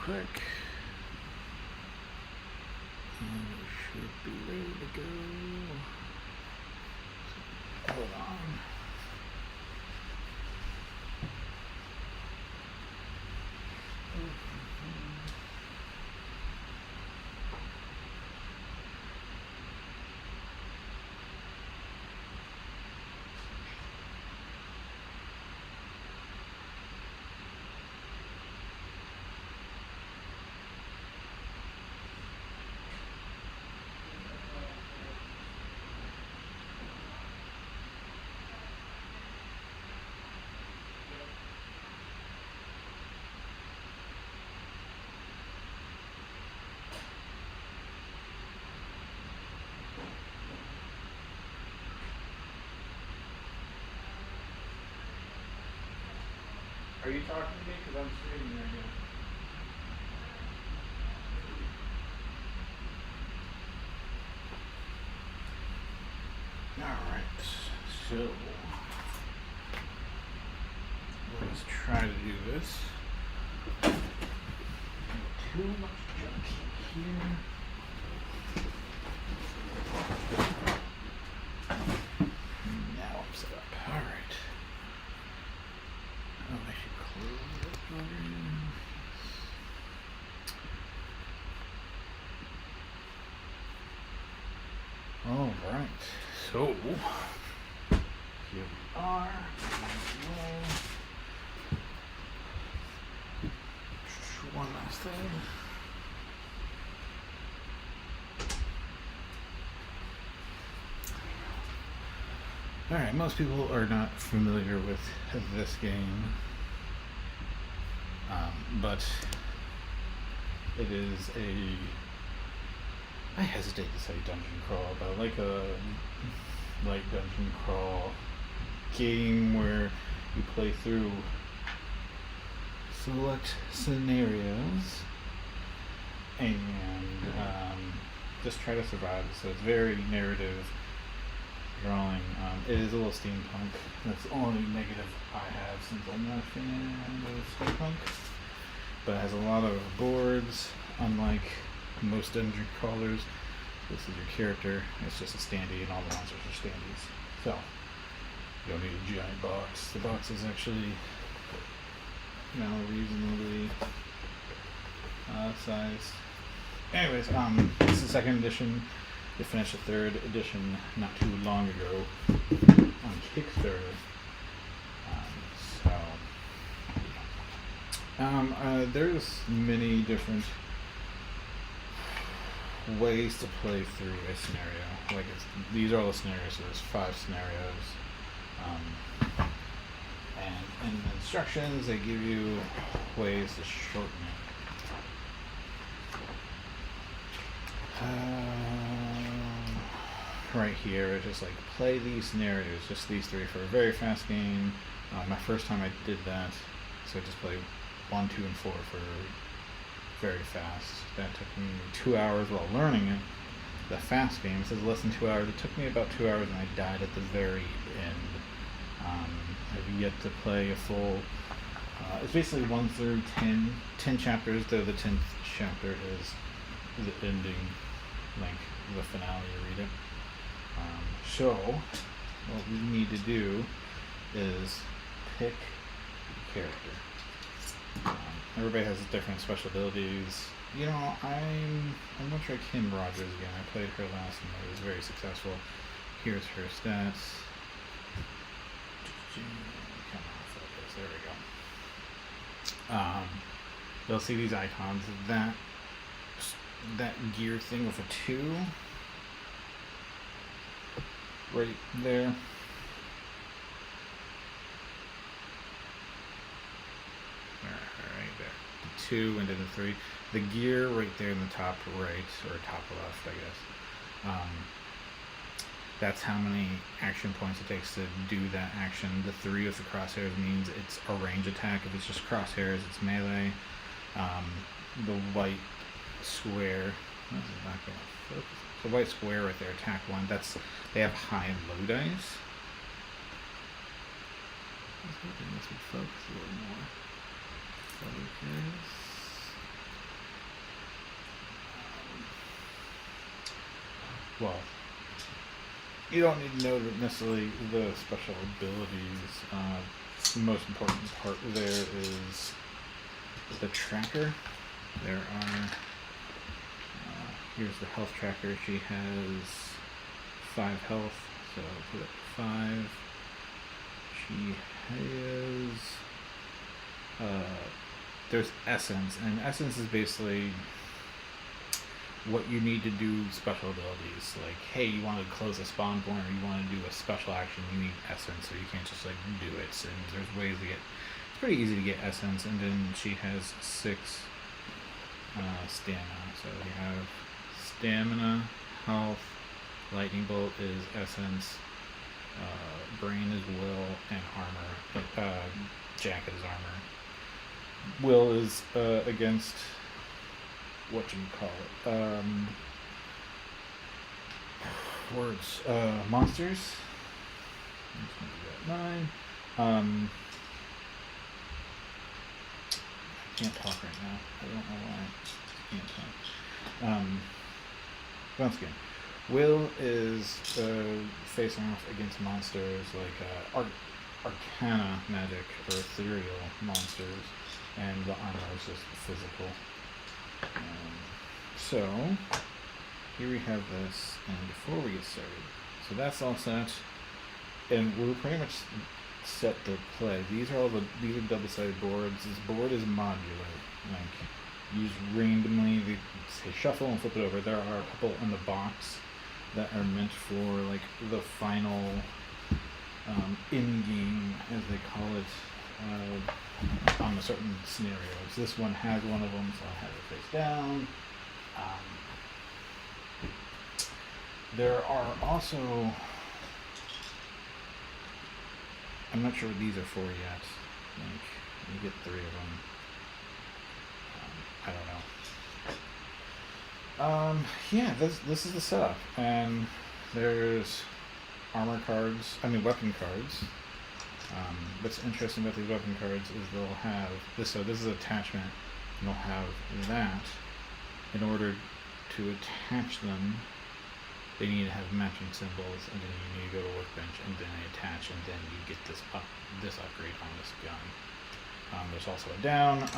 quick. And we should be ready to go. So, hold on. Are you talking to me? Because I'm streaming right now. Alright, so let's try to do this. Too much junk here. Now I'm set up. Alright. Oh, I should close this one. Alright, so here we are. One last thing. Alright, most people are not familiar with this game, but it is I hesitate to say dungeon crawl, but like a light dungeon crawl game where you play through select scenarios and just try to survive. So it's very narrative drawing. It is a little steampunk. That's the only negative I have, since I'm not a fan of steampunk. But it has a lot of boards, unlike most dungeon crawlers. This is your character. It's just a standee, and all the monsters are standees. So you don't need a giant box. The box is actually reasonably sized. Anyways, this is the second edition. They finished the third edition not too long ago on Kickstarter. There's many different ways to play through a scenario. Like these are all the scenarios. So there's 5 scenarios, and in the instructions they give you ways to shorten it. Right here, it's just like play these scenarios, just these 3 for a very fast game. My first time I did that, so I just played 1, 2, and 4 for very fast. That took me 2 hours while learning it. The fast game, it says less than 2 hours. It took me about 2 hours, and I died at the very end. I've yet to play a full. It's basically 1 through 10 chapters. Though the 10th chapter is the ending, like the finale. You read it. So what we need to do is pick a character. Everybody has different special abilities. I'm gonna try Kim Rogers again. I played her last and it was very successful. Here's her stats. Come on, focus. There we go. You'll see these icons. That gear thing with a 2 right there. Right there. The 2 and then the 3. The gear right there in the top right, or top left, I guess. That's how many action points it takes to do that action. The 3 with the crosshairs means it's a range attack. If it's just crosshairs, it's melee. The white square, this is not going to focus. The white square right there, attack 1. They have high and low dice. I was hoping this would focus a little more. Focus. well, you don't need to know necessarily the special abilities. The most important part there is the tracker. There are, here's the health tracker. She has 5 health, so I'll put it 5. She has, there's essence, and essence is basically what you need to do special abilities. Like, hey, you want to close a spawn point, or you want to do a special action, you need essence, so you can't just like do it. And there's ways to get, it's pretty easy to get essence. And then she has 6 stamina. So we have stamina, health, lightning bolt is essence, brain is will, and armor. Jacket is armor. Will is against words, monsters. I'm just gonna do that 9. I can't talk right now. I don't know why I can't talk. Once again, will is facing off against monsters like Arcana magic or ethereal monsters, and the armor is just physical. So here we have this, and before we get started, so that's all set, and we're pretty much set to play. These are double-sided boards. This board is modular, like use randomly. They say shuffle and flip it over. There are a couple in the box that are meant for like the final in-game, as they call it, on a certain scenarios. This one has one of them, so I have it face down. There are also, I'm not sure what these are for yet. Like, you get 3 of them. I don't know. Yeah, this is the setup, and there's armor cards. Weapon cards. What's interesting about these weapon cards is they'll have this. So this is attachment, and they'll have that. In order to attach them, they need to have matching symbols, and then you need to go to workbench, and then attach, and then you get this upgrade on this gun. There's also a down.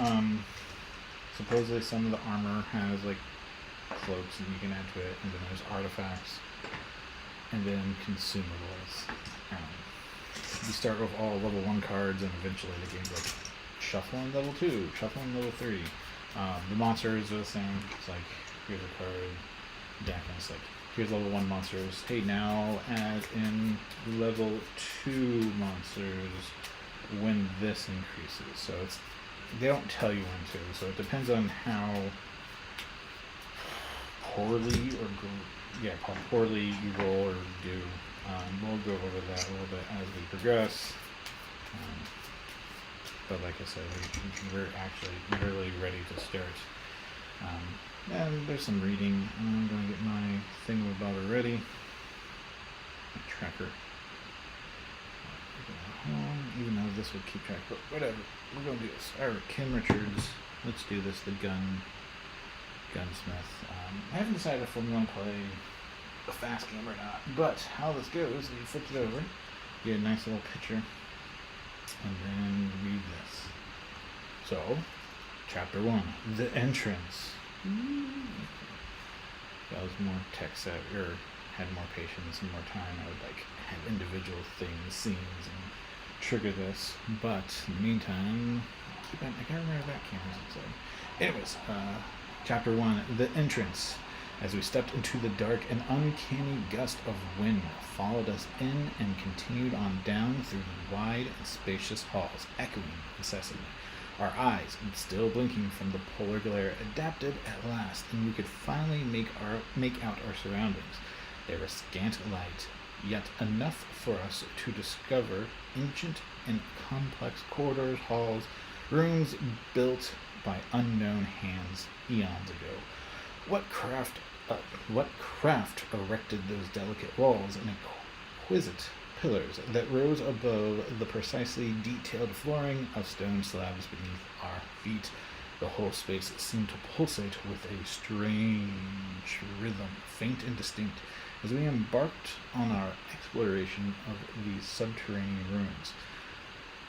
Supposedly some of the armor has like cloaks, and you can add to it, and then there's artifacts, and then consumables. You start with all level 1 cards, and eventually the game's like shuffle in level 2, shuffle in level 3. The monsters are the same. It's like, here's a card, deck, and it's like, here's level 1 monsters. Hey, now add in level 2 monsters when this increases. So they don't tell you when to. So it depends on how poorly you roll or do. We'll go over that a little bit as we progress. But like I said, we're actually really ready to start. And there's some reading. I'm going to get my thingamabobber ready. My tracker. Even though this would keep track, but whatever. We're going to do this. Alright, Kim Richards. Let's do this. The gunsmith. I haven't decided if I'm going to play a fast game or not, but how this goes, you flip it over, get a nice little picture, and then read this. So, chapter 1, the entrance. If I was more tech savvy, or had more patience and more time, I would like have individual things, scenes, and trigger this. But in the meantime, I can't remember that camera's outside. Anyways, chapter 1, the entrance. As we stepped into the dark, an uncanny gust of wind followed us in and continued on down through the wide and spacious halls, echoing incessantly. Our eyes, still blinking from the polar glare, adapted at last, and we could finally make out our surroundings. They were scant light, yet enough for us to discover ancient and complex corridors, halls, rooms built by unknown hands eons ago. What craft erected those delicate walls and exquisite pillars that rose above the precisely detailed flooring of stone slabs beneath our feet? The whole space seemed to pulsate with a strange rhythm, faint and distinct, as we embarked on our exploration of these subterranean ruins.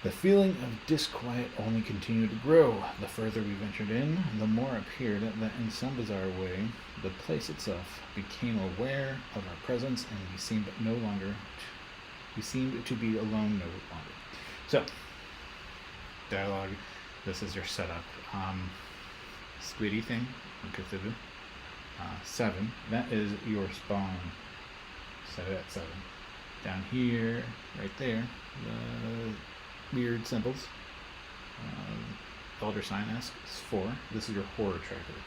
The feeling of disquiet only continued to grow. The further we ventured in, the more it appeared that in some bizarre way, the place itself became aware of our presence, and we seemed to be alone no longer. So, dialogue. This is your setup. Squiddy thing, Cthulhu. 7. That is your spawn. Set it at 7. Down here, right there, the weird symbols. Elder sign asks 4. This is your horror tracker.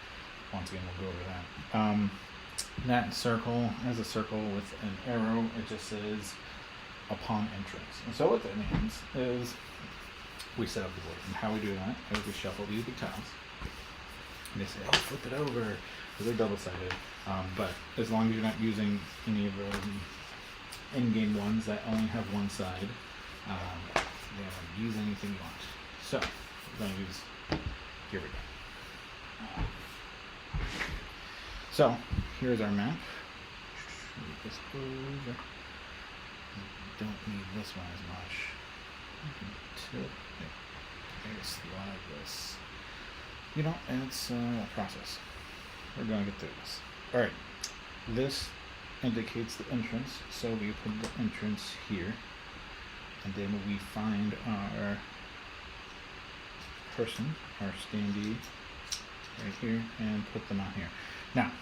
Once again, we'll go over that. That circle has a circle with an arrow. It just says upon entrance. And so what that means is we set up the board. And how we do that is we shuffle these big tiles. And they say, oh, flip it over. Because they're double-sided. But as long as you're not using any of the in-game ones that only have one side, use anything you want. So, we're going to use, here we go. So, here's our map. Move this over. Don't need this one as much. Tilt it. Maybe slide this. You know, it's a process. We're going to get through this. Alright. This indicates the entrance, so we put the entrance here. And then we find our person, our standee, right here, and put them out here. Now,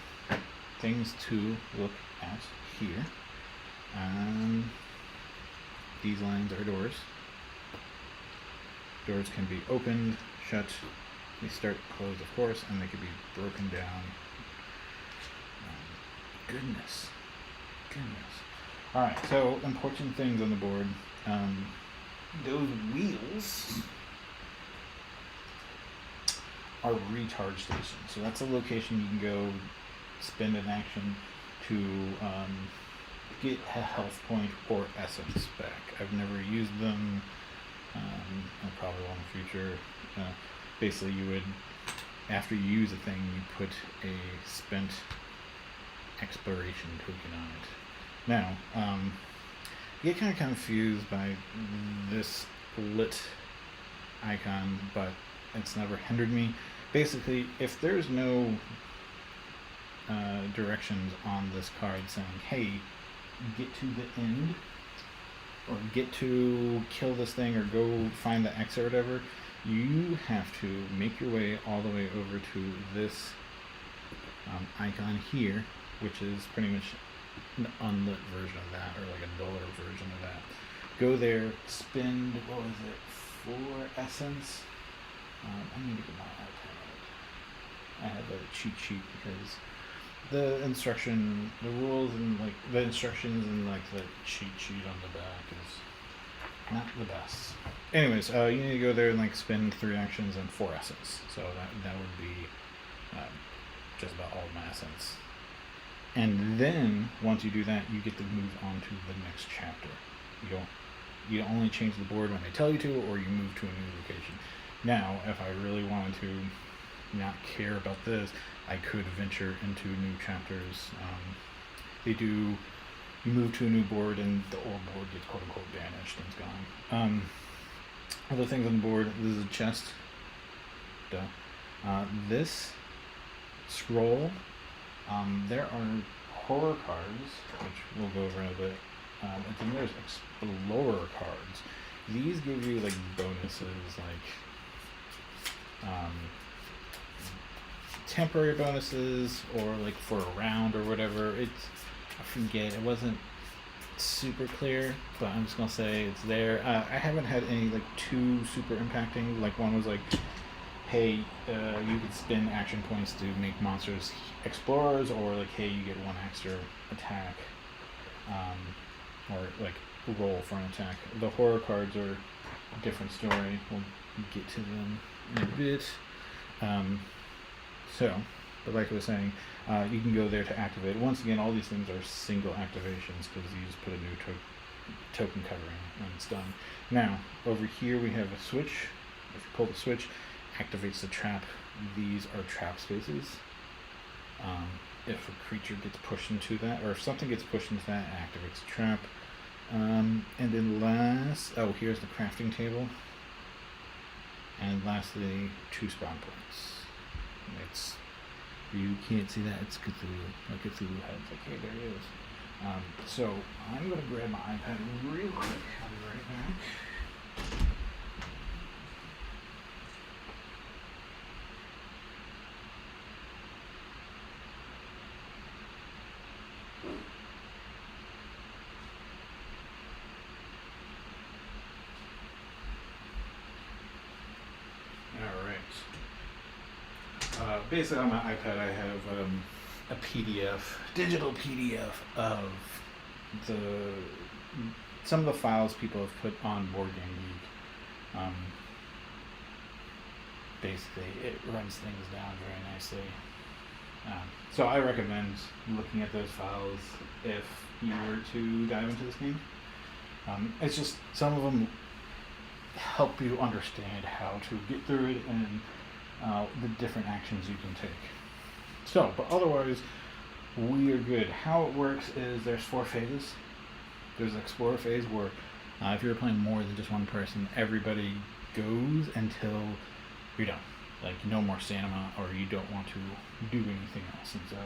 things to look at here. These lines are doors. Doors can be opened, shut, they start, close, of course, and they can be broken down. Goodness. Alright, so important things on the board. Those wheels are recharge stations. So that's a location you can go spend an action to get a health point or essence back. I've never used them. I probably will in the future. Basically, you would, after you use a thing, you put a spent exploration token on it. Now, you get kind of confused by this lit icon, but it's never hindered me. Basically, if there's no directions on this card saying, hey, get to the end, or get to kill this thing, or go find the X or whatever, you have to make your way all the way over to this icon here, which is pretty much an unlit version of that, or like a duller version of that. Go there, spend, 4 essence. I need to get my iPad. I have a cheat sheet because the rules and like the instructions and like the cheat sheet on the back is not the best. Anyways, you need to go there and like spend 3 actions and 4 essence. So that would be just about all of my essence. And then once you do that, you get to move on to the next chapter. You only change the board when they tell you to, or you move to a new location. Now, if I really wanted to not care about this, I could venture into new chapters. You move to a new board and the old board gets quote unquote banished and it's gone. Other things on the board, this is a chest. This scroll, there are horror cards, which we'll go over in a bit. And then there's explorer cards. These give you like bonuses, like temporary bonuses, or like for a round or whatever. I forget, it wasn't super clear, but I'm just gonna say it's there. I haven't had any like too super impacting. Like one was like, hey, you could spend action points to make monsters explorers, or like, hey, you get 1 extra attack, or like roll for an attack. The horror cards are a different story. We'll get to them in a bit. But like I was saying, you can go there to activate. Once again, all these things are single activations because you just put a new token covering when it's done. Now, over here we have a switch. If you pull the switch, activates the trap. These are trap spaces. if a creature gets pushed into that, or if something gets pushed into that, it activates a trap. And then last, oh, here's the crafting table. And lastly, 2 spawn points. It's, you can't see that, it's Cthulhu, like Cthulhu heads, like, hey, there it is. So I'm gonna grab my iPad real quick, I'll be right back. Basically on my iPad I have a PDF, digital PDF of some of the files people have put on Board Game Geek. Basically it runs things down very nicely. So I recommend looking at those files if you were to dive into this game. It's just some of them help you understand how to get through it and the different actions you can take. So, but otherwise, we are good. How it works is there's 4 phases. There's the Explorer phase where if you're playing more than just one person, everybody goes until you're done. Like, no more stamina or you don't want to do anything else. And so,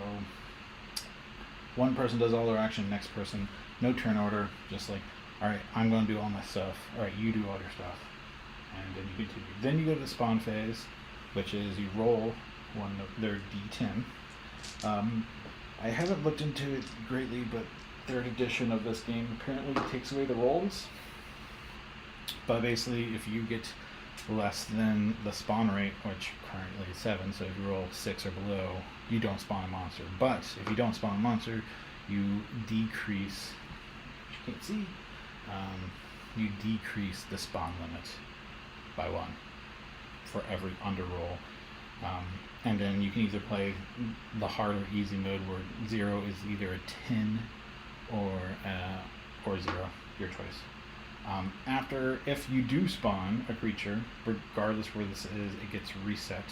one person does all their action, next person, no turn order, just like, alright, I'm going to do all my stuff. Alright, you do all your stuff. And then you continue. Then you go to the spawn phase, which is you roll one of their D10. I haven't looked into it greatly, but 3rd edition of this game apparently takes away the rolls. But basically, if you get less than the spawn rate, which currently is 7, so if you roll 6 or below, you don't spawn a monster. But if you don't spawn a monster, you decrease, which you can't see, you decrease the spawn limit by 1. For every underroll. And then you can either play the hard or easy mode where 0 is either a 10 or 0, your choice. If you do spawn a creature, regardless where this is, it gets reset.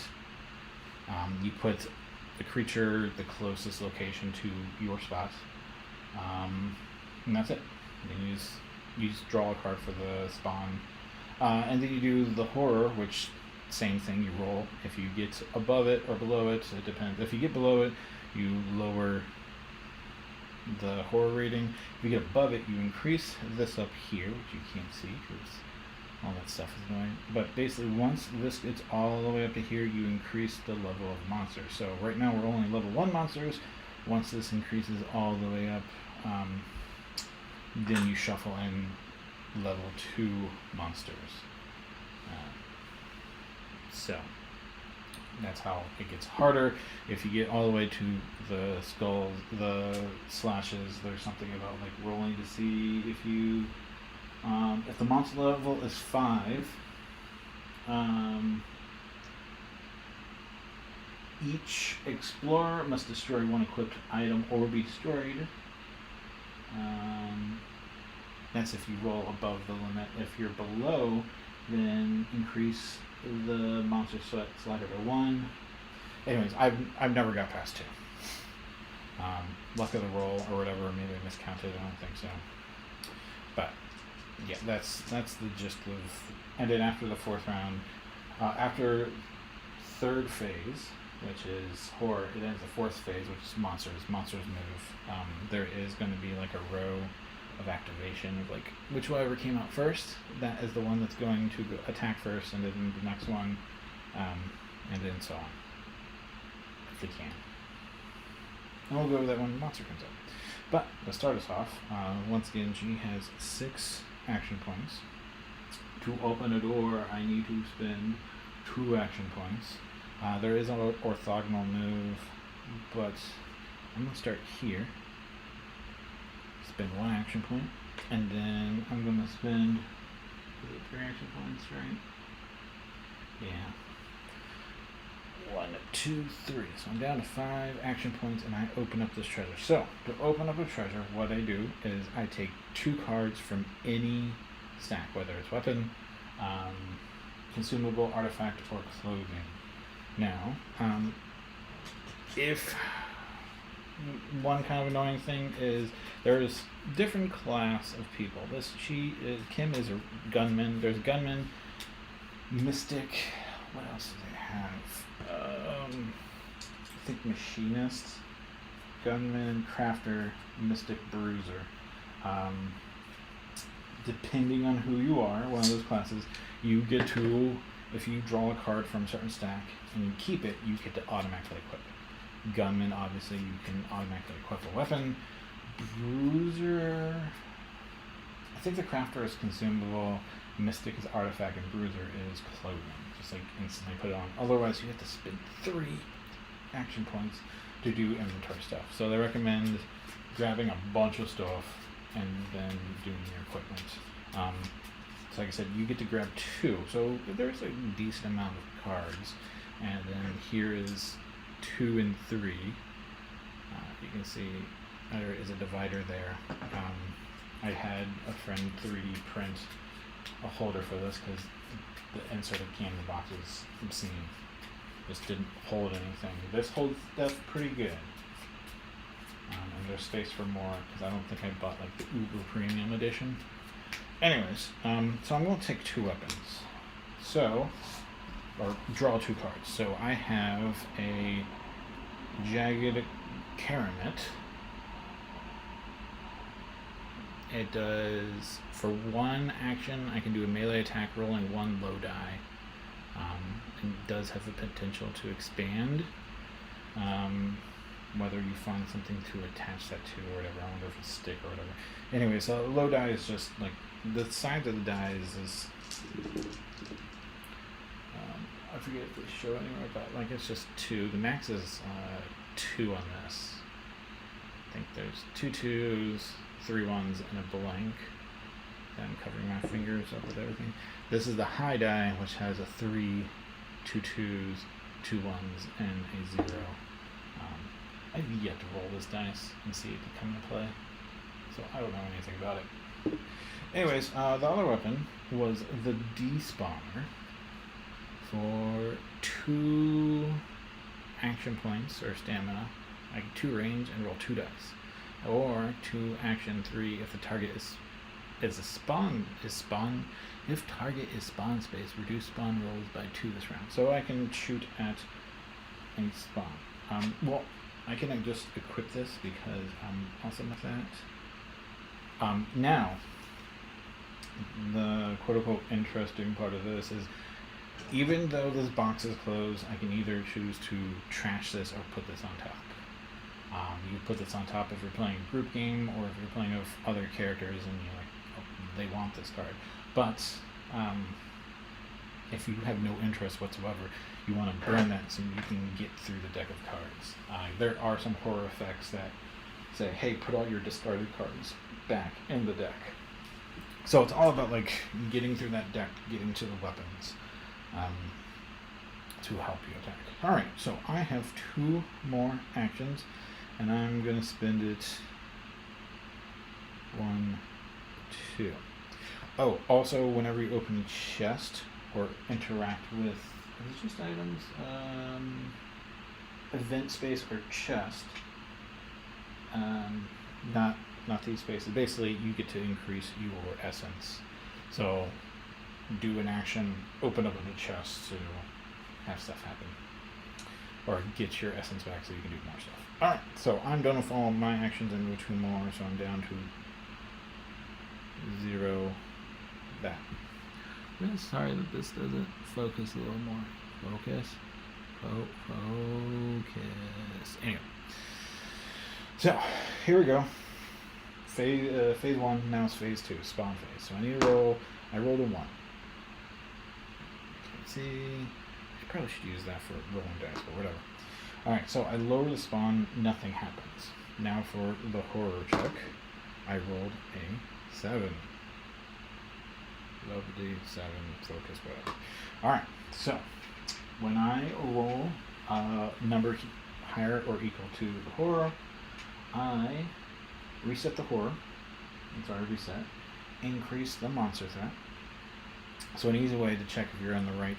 You put the creature the closest location to your spot, and that's it. Then you just draw a card for the spawn, and then you do the horror, which same thing, you roll. If you get above it or below it, it depends. If you get below it, you lower the horror rating. If you get above it, you increase this up here, which you can't see because all that stuff is annoying. But basically, once this gets all the way up to here, you increase the level of monsters. So right now we're only level 1 monsters. Once this increases all the way up, then you shuffle in level 2 monsters. So that's how it gets harder. If you get all the way to the skulls, the slashes, there's something about like rolling to see if you, if the monster level is 5, each explorer must destroy 1 equipped item or be destroyed. That's if you roll above the limit. If you're below, then increase the monster slider by 1. Anyways, I've never got past 2. Luck of the roll or whatever, maybe I miscounted, I don't think so. But yeah, that's the gist of. And then after the 4th round, after 3rd phase, which is horror, it ends the 4th phase, which is monsters. Monsters move. There is going to be like a row of activation of like whichever came out first, that is the one that's going to attack first, and then the next one, and then so on, if we can. And we'll go over that when the monster comes up. But to start us off, once again, she has 6 action points. To open a door, I need to spend 2 action points. There is an orthogonal move, but I'm going to start here. Spend 1 action point, and then I'm going to spend, is it 3 action points, right? Yeah. 1, 2, 3. So I'm down to 5 action points, and I open up this treasure. So, to open up a treasure, what I do is I take 2 cards from any stack, whether it's weapon, consumable, artifact, or clothing. Now, if one kind of annoying thing is there's different class of people. Kim is a gunman. There's gunman, mystic. What else do they have? I think machinist, gunman, crafter, mystic, bruiser. Depending on who you are, one of those classes, you get to, if you draw a card from a certain stack and you keep it, you get to automatically equip it. Gunman, obviously, you can automatically equip a weapon. Bruiser, I think the crafter is consumable, mystic is artifact, and bruiser is clothing. Just like instantly put it on. Otherwise, you have to spend 3 action points to do inventory stuff. So they recommend grabbing a bunch of stuff and then doing your equipment. So like I said, you get to grab 2. So there's a decent amount of cards. And then here is 2 and 3. You can see there is a divider there. I had a friend 3D print a holder for this because the insert of candy box is obscene. Just didn't hold anything. This holds stuff pretty good. And there's space for more because I don't think I bought like the uber premium edition. Anyways, so I'm going to take 2 weapons. So, or draw 2 cards. So I have a Jagged Karamet. It does, for 1 action, I can do a melee attack rolling 1 low die. It does have the potential to expand. Whether you find something to attach that to or whatever. I wonder if it's a stick or whatever. Anyway, so low die is just like the size of the die is I forget if they show anywhere, but like it's just 2. The max is 2 on this. I think there's 2 2s, 3 1s, and a blank. I'm covering my fingers up with everything. This is the high die, which has a 3, 2 2s, 2 1s, and a 0. I've yet to roll this dice and see it come into play, so I don't know anything about it. Anyways, the other weapon was the D-spawner for 2 action points or stamina, like 2 range, and roll 2 dice, or 2 action 3 if the target is spawn. If target is spawn space, reduce spawn rolls by 2 this round. So I can shoot at a spawn. Well, I can just equip this because I'm awesome with that. Now, the quote-unquote interesting part of this is, even though this box is closed, I can either choose to trash this or put this on top. You put this on top if you're playing a group game or if you're playing with other characters and you're like, oh, they want this card. But if you have no interest whatsoever, you want to burn that so you can get through the deck of cards. There are some horror effects that say, hey, put all your discarded cards back in the deck. So it's all about like getting through that deck, getting to the weapons to help you attack. Alright, so I have 2 more actions and I'm going to spend it 1, 2. Oh, also whenever you open a chest or interact with, is it just items? Event space or chest. Not these spaces. Basically, you get to increase your essence. So, do an action, open up a chest to have stuff happen. Or get your essence back so you can do more stuff. Alright, so I'm done with all my actions and go 2 more, so I'm down to 0 that. I'm really sorry that this doesn't focus a little more. Focus. Anyway. So, here we go. Phase 1, now it's phase 2, spawn phase. So I need to roll, I rolled a 1. Let's see, I probably should use that for rolling dice, but whatever. Alright, so I lower the spawn, nothing happens. Now for the horror check, I rolled a 7. Lovely 7, focus, whatever. Alright, so when I roll a number higher or equal to the horror, I reset the horror. Reset. Increase the monster threat. So an easy way to check if you're in the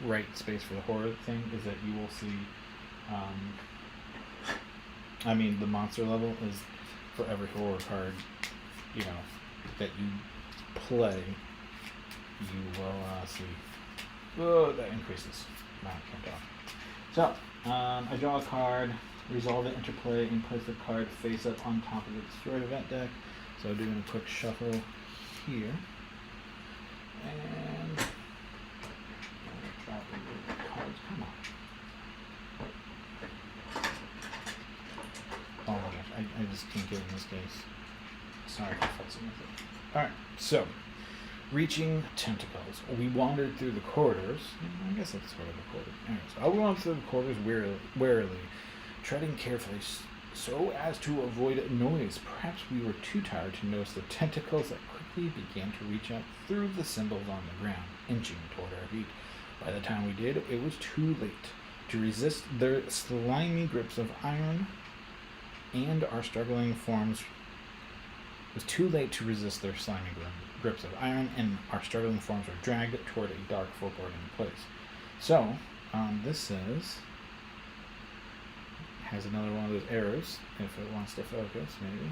right space for the horror thing is that you will see I mean, the monster level is for every horror card, you know, that you play. You will see. Oh, that increases. No, I can't talk. So, I draw a card, resolve the interplay, and place the card face up on top of the destroyed event deck. So doing a quick shuffle here. And drop the cards. Come on. Oh my gosh, I just can't get in this case. Sorry for fussing with it. Alright, so reaching tentacles. We wandered through the corridors. I guess that's sort of a corridor. Anyways, we wandered through the corridors warily, treading carefully so as to avoid noise. Perhaps we were too tired to notice the tentacles that quickly began to reach out through the symbols on the ground, inching toward our feet. By the time we did, it was too late to resist their slimy grips of iron, and our struggling forms. It was too late to resist their slimy grips of iron, and our struggling forms were dragged toward a dark foreboding place. So, this says, has another one of those arrows, if it wants to focus, maybe.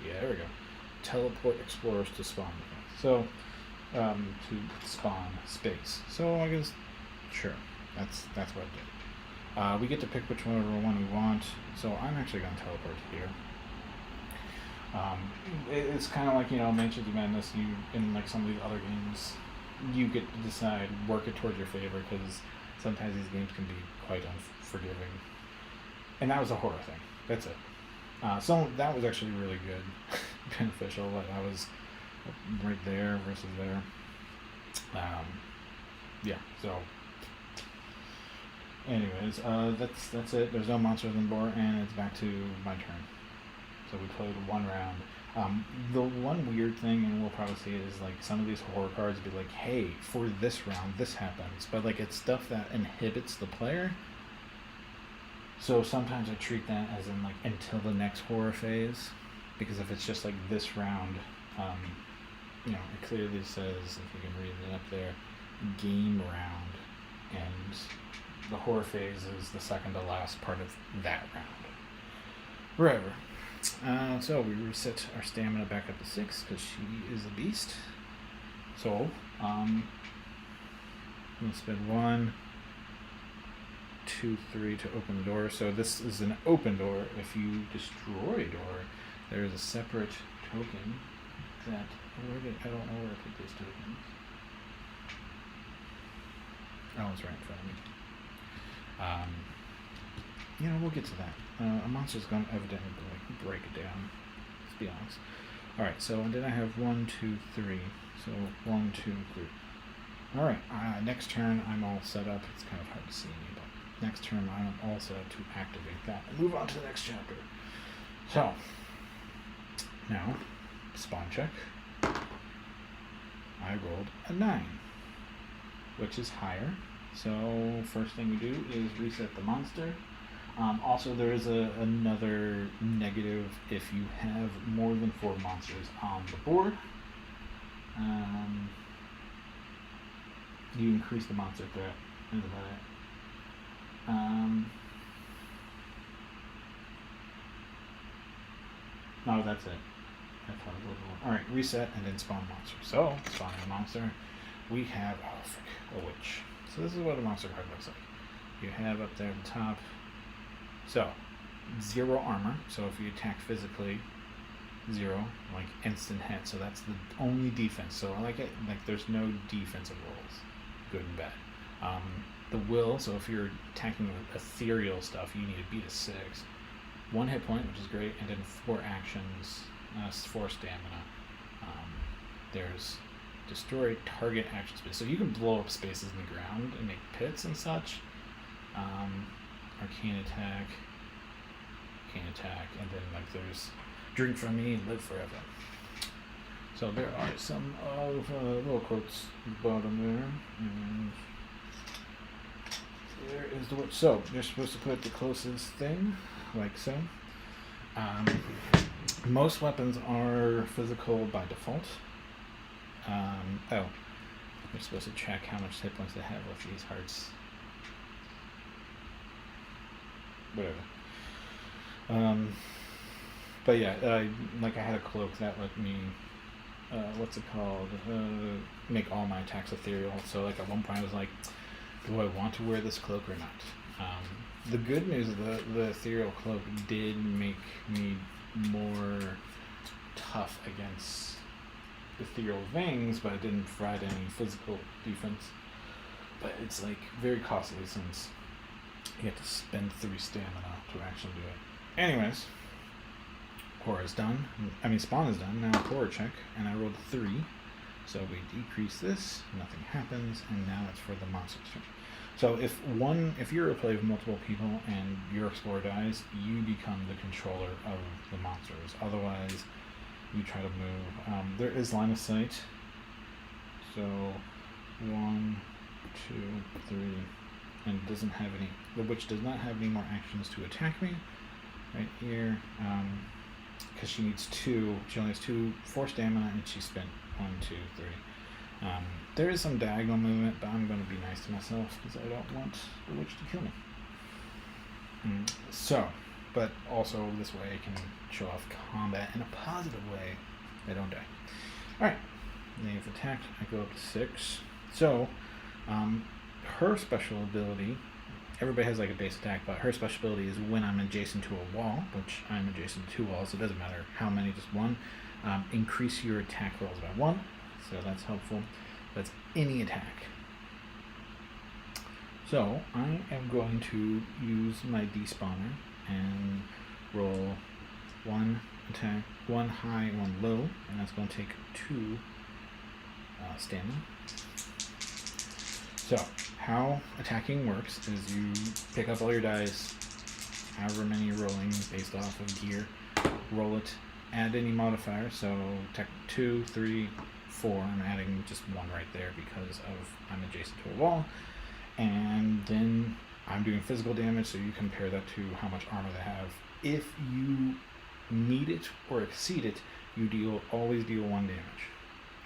Yeah, there we go. Teleport explorers to spawn. So, to spawn space. So, I guess, sure, that's what I did. We get to pick whichever one we want, so I'm actually going to teleport here. It's kind of like, Mansions of Madness. You, in like some of these other games, you get to decide, work it towards your favor, because sometimes these games can be quite unforgiving. And that was a horror thing. That's it. So that was actually really good, beneficial. Like I was right there versus there. Yeah. So, anyways, that's it. There's no monsters on board, and it's back to my turn. So we played one round. The one weird thing, and we'll probably see it, is like some of these horror cards be like, hey, for this round, this happens. But like it's stuff that inhibits the player. So sometimes I treat that as in like until the next horror phase. Because if it's just like this round, it clearly says, if you can read it up there, game round. And the horror phase is the second to last part of that round. Wherever. So we reset our stamina back up to 6 because she is a beast. So, I'm going to spend 1, 2, 3 to open the door. So this is an open door. If you destroy a door, there is a separate token that, I don't know where I put these tokens. Oh, it's right in front of me. We'll get to that. A monster's going to evidently break it down. Let's be honest. Alright, so then I have 1, 2, 3. So 1, 2, 3. Alright, next turn I'm all set up. It's kind of hard to see me, but next turn I'm all set up to activate that and move on to the next chapter. So, now, spawn check. I rolled a 9, which is higher. So, first thing we do is reset the monster. Also, there is another negative if you have more than 4 monsters on the board. You increase the monster threat. That's about it. No, that's it. I thought it was more. Alright, reset and then spawn monster. So, spawning a monster, we have, a witch. So this is what a monster card looks like. You have up there at the top, so 0 armor. So if you attack physically, 0, like instant hit. So that's the only defense. So I like it, like there's no defensive rolls, good and bad. The will, so if you're attacking with ethereal stuff, you need to beat a 6. 1 hit point, which is great, and then 4 actions, 4 stamina. There's destroy target action space. So you can blow up spaces in the ground and make pits and such. Arcane attack, and then like there's drink from me, live forever. So there are some of little quotes at the bottom there, and there is the witch. So you're supposed to put the closest thing, like so. Most weapons are physical by default. You're supposed to check how much hit points they have with these hearts. Whatever. But yeah, I had a cloak that let me, what's it called? Make all my attacks ethereal. So like at one point I was like, do I want to wear this cloak or not? The good news is the ethereal cloak did make me more tough against ethereal veins, but it didn't provide any physical defense. But it's like very costly since you have to spend 3 stamina to actually do it. Anyways, horror is done. Spawn is done. Now horror check, and I rolled a 3. So we decrease this, nothing happens, and now it's for the monster's turn. So if you're a play of multiple people and your explorer dies, you become the controller of the monsters. Otherwise, you try to move. There is line of sight. So 1, 2, 3, and it doesn't have any. The witch does not have any more actions to attack me. Right here, because she needs 2. She only has 4 stamina, and she spent 1, 2, 3. There is some diagonal movement, but I'm going to be nice to myself because I don't want the witch to kill me. So, but also this way I can show off combat in a positive way. I don't die. Alright, they've attacked. I go up to 6. So, her special ability, everybody has like a base attack, but her special ability is when I'm adjacent to a wall, which I'm adjacent to 2 walls, so it doesn't matter how many, just 1. Increase your attack rolls by 1, so that's helpful. That's any attack. So I am going to use my despawner and roll 1 attack, 1 high, 1 low, and that's going to take 2 stamina. So how attacking works is you pick up all your dice, however many you're rolling based off of gear, roll it, add any modifier, so tech 2, 3, 4, I'm adding just 1 right there because I'm adjacent to a wall, and then I'm doing physical damage, so you compare that to how much armor they have. If you meet it or exceed it, you always deal 1 damage.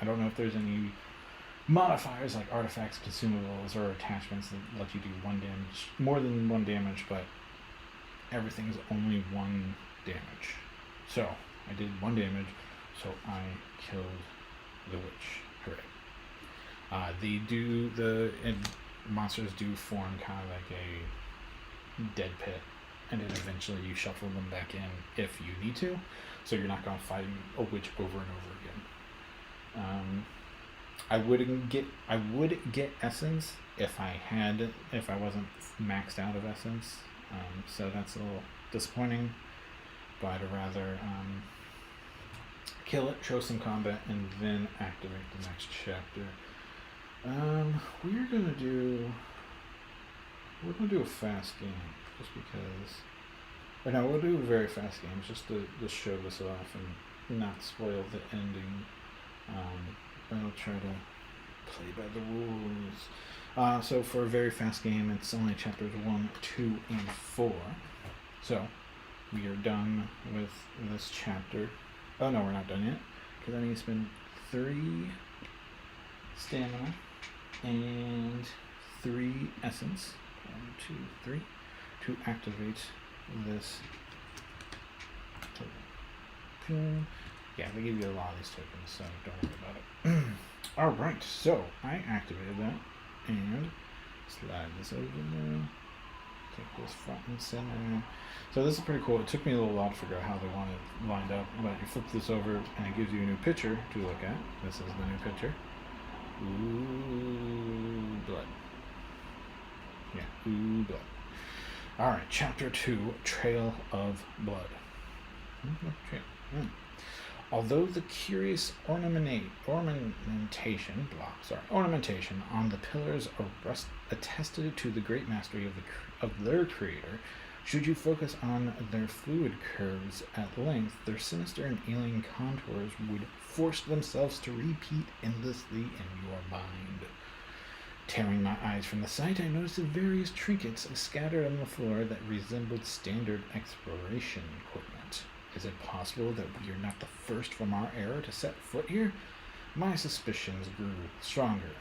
I don't know if there's any modifiers like artifacts, consumables, or attachments that let you do 1 damage, more than 1 damage, but everything is only 1 damage. So I did 1 damage, so I killed the witch. Hooray. Monsters do form kind of like a dead pit, and then eventually you shuffle them back in if you need to, so you're not going to fight a witch over and over again. I would get essence if I wasn't maxed out of essence, so that's a little disappointing, but I'd rather kill it, show some combat, and then activate the next chapter. We're gonna do a fast game just because. Or no, we'll do a very fast game just to show this off and not spoil the ending. I'll try to play by the rules. So for a very fast game, it's only chapters 1, 2, and 4. So we are done with this chapter. Oh no, we're not done yet, because I need to spend 3 stamina and 3 essence. 1, 2, 3 to activate this token. Yeah, they give you a lot of these tokens, so don't worry about it. Alright, so I activated that, and slide this over there, take this front and center. So this is pretty cool. It took me a little while to figure out how they want it lined up, but you flip this over and it gives you a new picture to look at. This is the new picture. Ooh, blood. Yeah, ooh, blood. Alright, chapter 2, Trail of Blood. Although the curious ornamentation on the pillars attested to the great mastery of their creator, should you focus on their fluid curves at length, their sinister and alien contours would force themselves to repeat endlessly in your mind. Tearing my eyes from the sight, I noticed various trinkets scattered on the floor that resembled standard exploration equipment. Is it possible that we are not the first from our era to set foot here? My suspicions grew stronger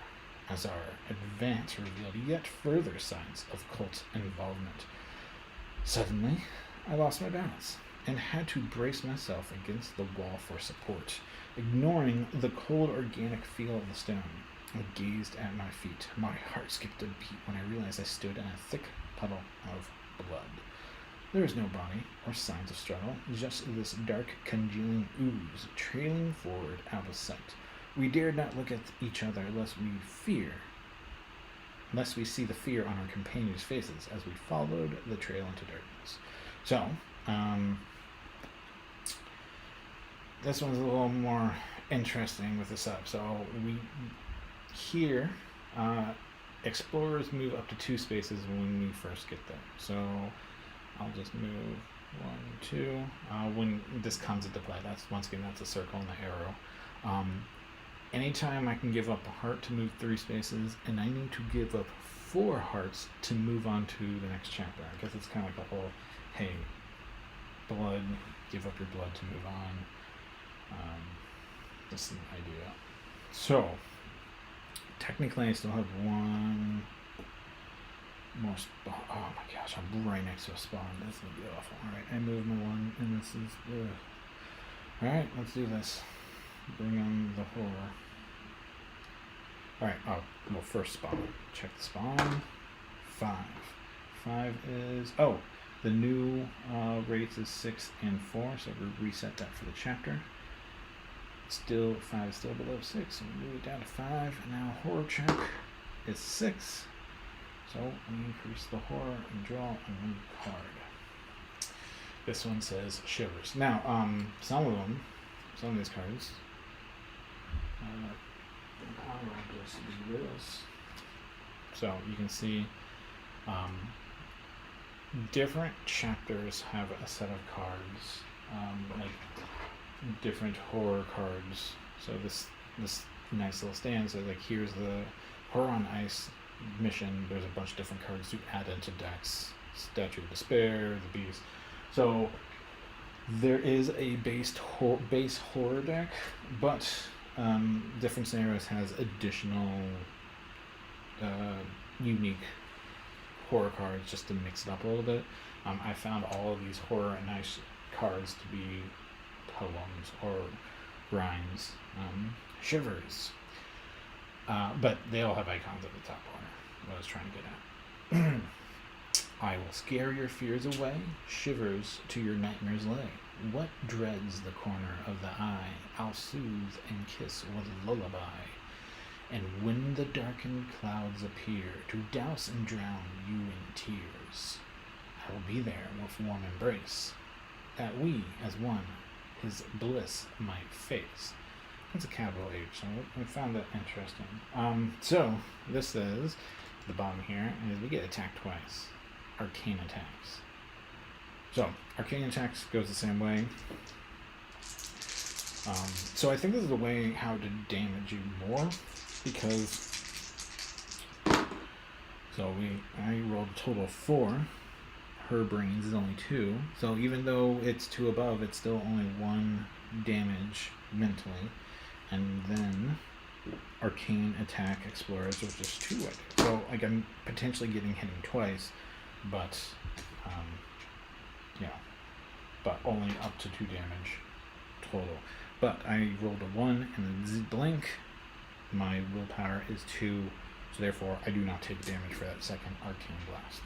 as our advance revealed yet further signs of cult involvement. Suddenly, I lost my balance and had to brace myself against the wall for support, ignoring the cold organic feel of the stone. I gazed at my feet. My heart skipped a beat when I realized I stood in a thick puddle of blood. There was no body or signs of struggle, just this dark, congealing ooze trailing forward out of sight. We dared not look at each other lest we see the fear on our companions' faces as we followed the trail into darkness. So, this one's a little more interesting with this up. So we here, explorers move up to 2 spaces when we first get there. So I'll just move 1, 2. When this comes into play, that's a circle and the arrow. Anytime I can give up a heart to move 3 spaces, and I need to give up 4 hearts to move on to the next chapter. I guess it's kind of like the whole, hey, blood, give up your blood to move on. That's an idea. So, technically I still have 1 more spawn. Oh my gosh, I'm right next to a spawn. That's gonna be awful. Alright, I moved my 1, and this is, alright, let's do this. Bring on the horror. Alright, well, first spawn. Check the spawn. 5. 5 is, the new rates is 6 and 4, so we reset that for the chapter. Still, 5 is still below 6, so we move it down to 5, and now horror check is 6. So we increase the horror and draw a new card. This one says Shivers. Now, some of these cards, I'll just do this. So you can see different chapters have a set of cards, like different horror cards. So this nice little stand. So like here's the Horror on Ice mission. There's a bunch of different cards to add into decks. Statue of Despair, the Beast. So there is a base horror deck, but different scenarios has additional unique horror cards just to mix it up a little bit. I found all of these Horror and Ice cards to be poems or rhymes, shivers, but they all have icons at the top corner. What I was trying to get at. I will scare your fears away, shivers to your nightmares lay. What dreads the corner of the eye? I'll soothe and kiss with lullaby. And when the darkened clouds appear to douse and drown you in tears, I will be there with warm embrace, that we, as one, his bliss might face. That's a capital H, so I found that interesting. So, this is, the bottom here, is we get attacked twice. Arcane attacks. So, arcane attacks goes the same way. So I think this is a way how to damage you more, because I rolled a total of 4. Her brains is only 2. So even though it's 2 above, it's still only 1 damage mentally. And then arcane attack explorers, which is 2 I do. So like I'm potentially hitting twice, but but only up to 2 damage total. But I rolled a 1 and then blink. My willpower is 2, so therefore I do not take damage for that second arcane blast.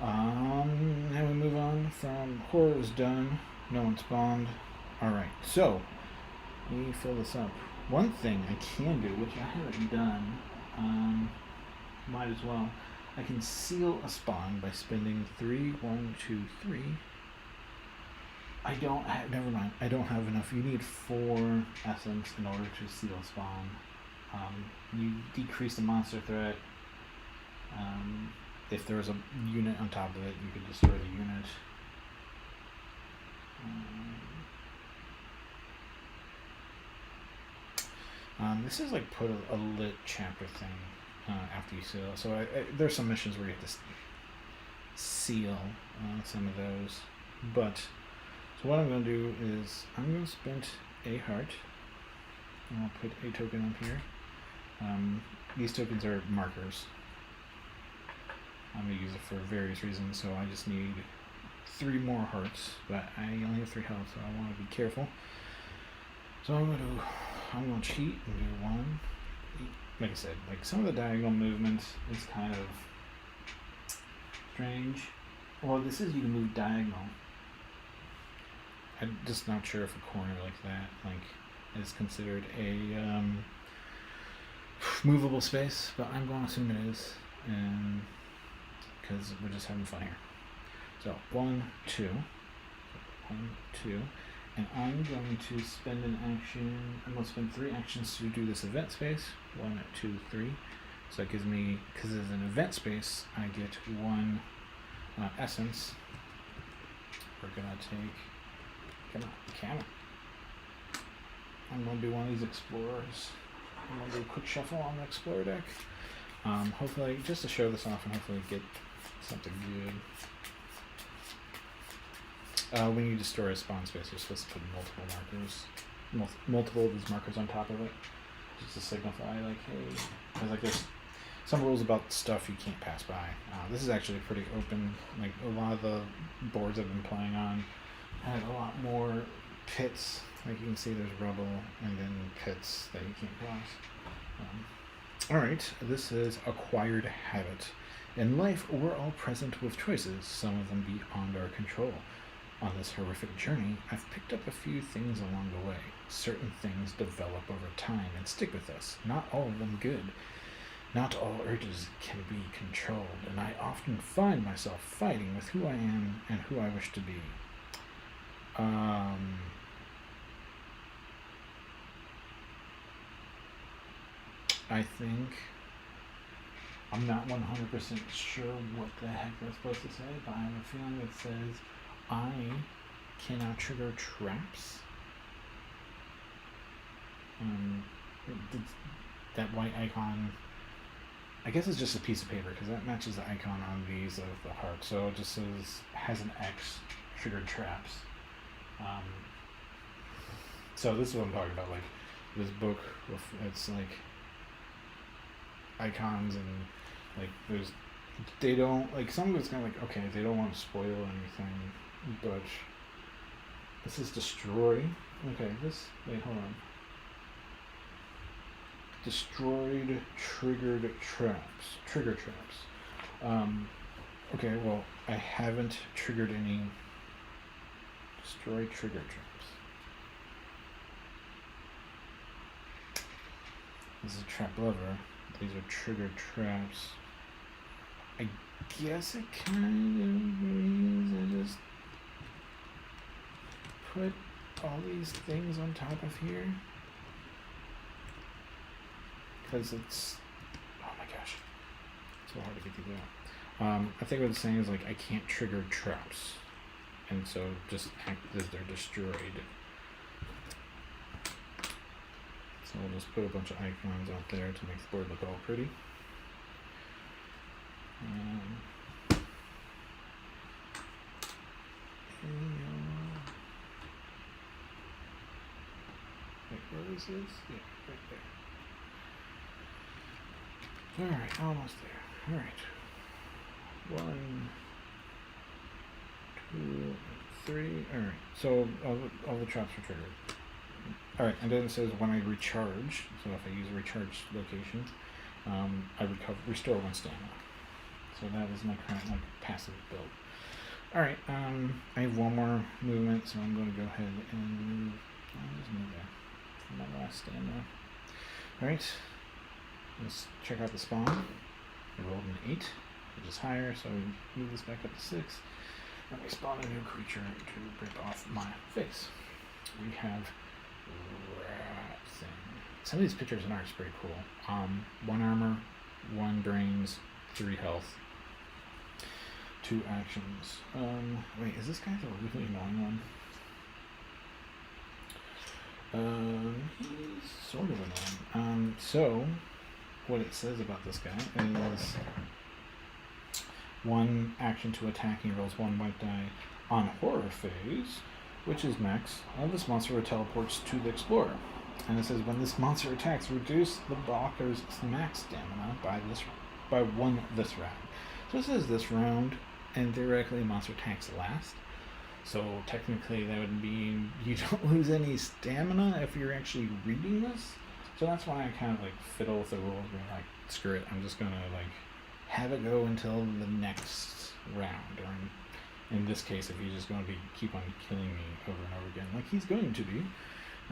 Now we move on from horror is done. No one spawned. Alright, so we fill this up. One thing I can do, which I haven't done, might as well. I can seal a spawn by spending 3, 1, 2, 3. Never mind. I don't have enough. You need 4 essence in order to seal a spawn. You decrease the monster threat. If there was a unit on top of it, you could destroy the unit. This is like put a lit chapter thing after you seal. So there's some missions where you have to seal some of those. But so what I'm going to do is I'm going to spend a heart, and I'll put a token up here. These tokens are markers. I'm going to use it for various reasons, so I just need 3 more hearts, but I only have 3 health, so I want to be careful. So I'm going to cheat and do 1. Like I said, like some of the diagonal movement is kind of strange. Well, this is you can move diagonal. I'm just not sure if a corner like that is considered a movable space, but I'm going to assume it is, and because we're just having fun here. So 1, 2, 1, 2. And I'm going to spend an action. I'm going to spend 3 actions to do this event space. 1, 2, 3. So that gives me, because it's an event space, I get 1 essence. We're going to take, come on, camera. I'm going to do one of these explorers. I'm going to do a quick shuffle on the explorer deck. Hopefully, just to show this off and hopefully get something good. When you destroy a spawn space, you're supposed to put multiple markers, multiple of these markers on top of it, just to signify, like, hey, because like there's some rules about stuff you can't pass by. This is actually pretty open. Like a lot of the boards I've been playing on had a lot more pits. Like you can see, there's rubble and then pits that you can't cross. All right, this is acquired habit. In life, we're all present with choices, some of them beyond our control. On this horrific journey, I've picked up a few things along the way. Certain things develop over time and stick with us, not all of them good. Not all urges can be controlled, and I often find myself fighting with who I am and who I wish to be. I think I'm not 100% sure what the heck we're supposed to say, but I have a feeling it says I cannot trigger traps. That white icon, I guess it's just a piece of paper because that matches the icon on these of the heart. So it just says has an X, triggered traps. So this is what I'm talking about. Like this book, it's like icons and like they don't, like some of it's kind of like, okay, they don't want to spoil anything, but this is destroy. Okay, wait, hold on. Destroyed trigger traps. Okay, well, I haven't triggered any destroy trigger traps. This is a trap lever. These are trigger traps. I guess it kind of means I just put all these things on top of here. Because it's, oh my gosh, it's so hard to get these out. I think what it's saying is like I can't trigger traps, and so just act as they're destroyed. So we'll just put a bunch of icons out there to make the board look all pretty. Wait, where is this? Yeah, right there. Alright, almost there. Alright. 1, 2, 3. Alright, so all the traps are triggered. Alright, and then it says when I recharge, so if I use a recharge location, I restore 1 stamina. So that is my current passive build. Alright, I have 1 more movement, so I'm going to go ahead and move. I'll just move there for my last stamina. Alright. Let's check out the spawn. I rolled an 8, which is higher, so we move this back up to 6. And we spawn a new creature to rip off my face. We have rat thing. Some of these pictures and art is pretty cool. 1 armor, 1 brains, 3 health, 2 actions. Wait, is this guy the really annoying one? He's sort of annoying. So what it says about this guy is 1 action to attack, he rolls 1 white die. On horror phase, which is max, this monster teleports to the explorer. And it says when this monster attacks, reduce the blocker's max stamina by 1 this round. So this is this round, and theoretically monster attacks last. So technically that would mean you don't lose any stamina if you're actually reading this. So that's why I kind of like fiddle with the rules, being like, screw it, I'm just gonna like have it go until the next round, or in this case, if he's just going to keep on killing me over and over again, like he's going to be,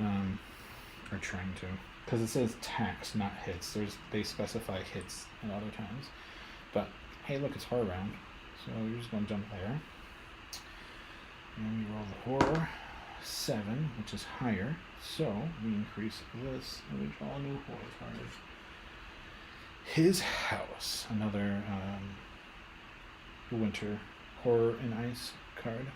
or trying to, because it says attacks, not hits. They specify hits at other times, but hey, look, it's horror round, so you're just going to jump there, and we roll the horror 7, which is higher, so we increase this, and we draw a new horror card. His house, another winter horror and ice card.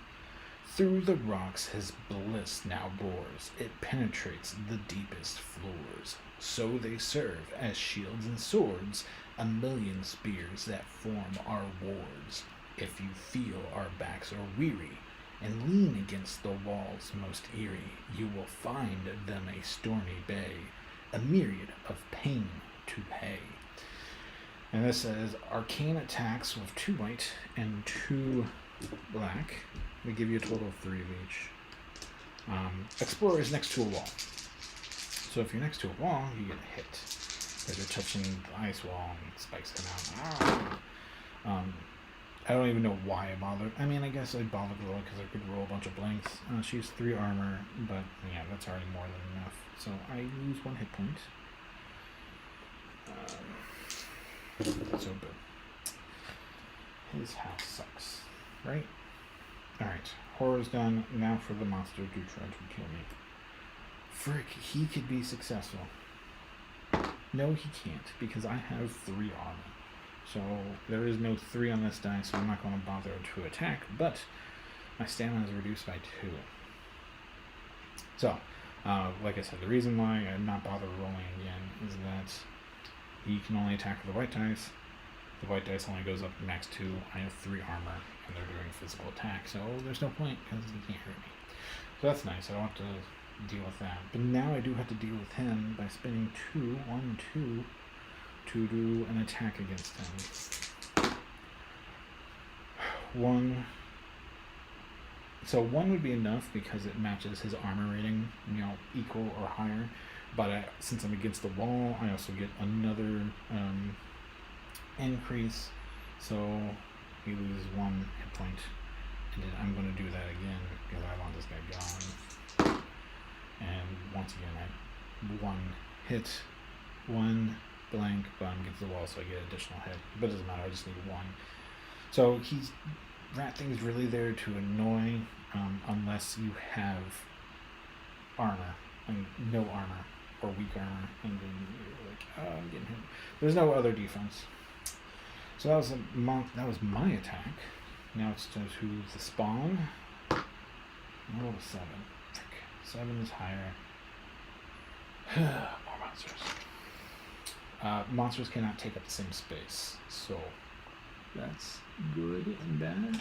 Through the rocks his bliss now bores, it penetrates the deepest floors. So they serve as shields and swords, a million spears that form our wards. If you feel our backs are weary, and lean against the walls most eerie, you will find them a stormy bay, a myriad of pain to pay. And this says arcane attacks with 2 white and 2 black. We give you a total of 3 of each. Explorer is next to a wall. So if you're next to a wall, you get hit. Because you're touching the ice wall and spikes come out. I don't even know why I bothered. I mean, I guess I bothered a little because I could roll a bunch of blanks. She has 3 armor, but yeah, that's already more than enough. So I lose 1 hit point. So good. His house sucks, right? Alright, horror's done. Now for the monster to try to kill me. Frick, he could be successful. No, he can't, because I have 3 armor. So there is no 3 on this die, so I'm not going to bother to attack, but my stamina is reduced by 2. So, like I said, the reason why I'm not bother rolling again is that he can only attack with the white dice. The white dice only goes up to max 2. I have 3 armor, and they're doing physical attack, so there's no point, because he can't hurt me. So that's nice. I don't have to deal with that. But now I do have to deal with him by spending 1, 2, to do an attack against him. 1. So 1 would be enough because it matches his armor rating, equal or higher. But since I'm against the wall, I also get another increase. So he loses 1 hit point. And then I'm going to do that again because I want this guy gone. And once again, I 1 hit, 1 blank, but I'm against the wall, so I get additional hit. But it doesn't matter, I just need 1. So that thing's really there to annoy, unless you have armor, and no armor, or weak armor, and then you're like, oh, I'm getting hit. There's no other defense. So that was my attack. Now it's to the spawn. Roll a 7. 7 is higher. More monsters. Monsters cannot take up the same space, so that's good and bad.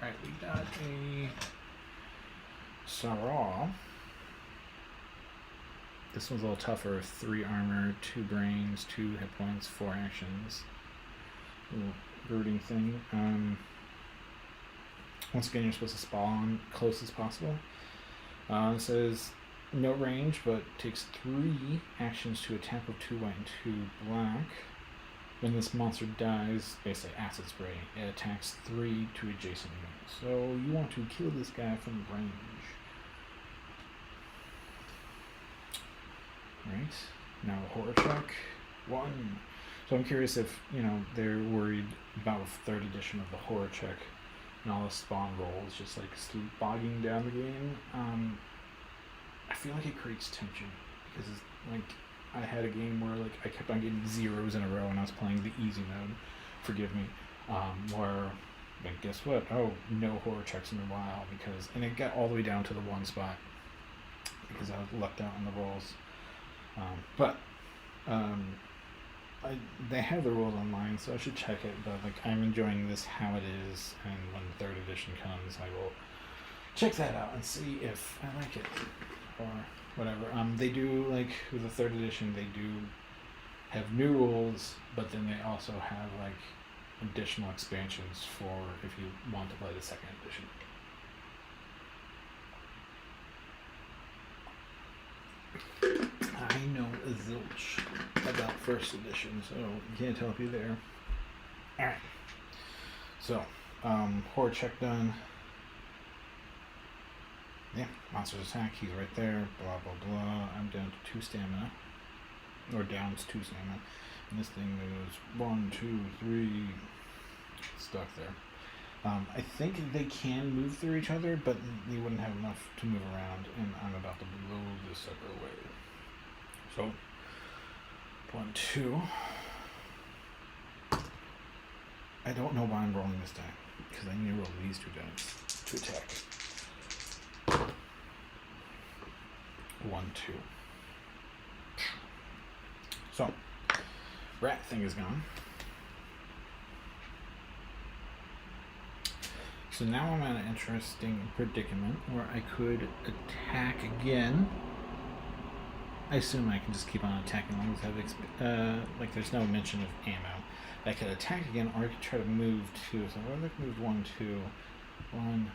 Alright, we got a Sarah. This one's a little tougher. 3 armor, 2 brains, 2 hit points, 4 actions. Little brooding thing. Once again, you're supposed to spawn close as possible. It says no range, but takes 3 actions to attack with 2 white and 2 black. When this monster dies, basically acid spray, it attacks 3 to adjacent units. So you want to kill this guy from range. Right, now horror check 1. So I'm curious if they're worried about the 3rd edition of the horror check and all the spawn rolls just like bogging down the game. I feel like it creates tension because it's like I had a game where like I kept on getting 0s in a row when I was playing the easy mode. Forgive me. Where like guess what? Oh, no horror checks in a while and it got all the way down to the 1 spot because I was left out on the rolls. They have the rules online, so I should check it. But like I'm enjoying this how it is, and when the 3rd edition comes, I will check that out and see if I like it or whatever. They do like with the 3rd edition, they do have new rules, but then they also have like additional expansions for if you want to play the second edition. I know zilch about first edition, so can't help you there. Alright. So, horror check done. Yeah, monsters attack, he's right there, blah blah blah. I'm down to 2 stamina. Or down to 2 stamina. And this thing moves 1, 2, 3. Stuck there. I think they can move through each other, but they wouldn't have enough to move around, and I'm about to blow this sucker away. So, 1, 2. I don't know why I'm rolling this die, because I need to roll these 2 dice to attack. 1, 2. So, rat thing is gone. So now I'm in an interesting predicament where I could attack again. I assume I can just keep on attacking as long as I have like there's no mention of ammo. I could attack again, or I could try to move 2. So what if I moved 1, 2, 1,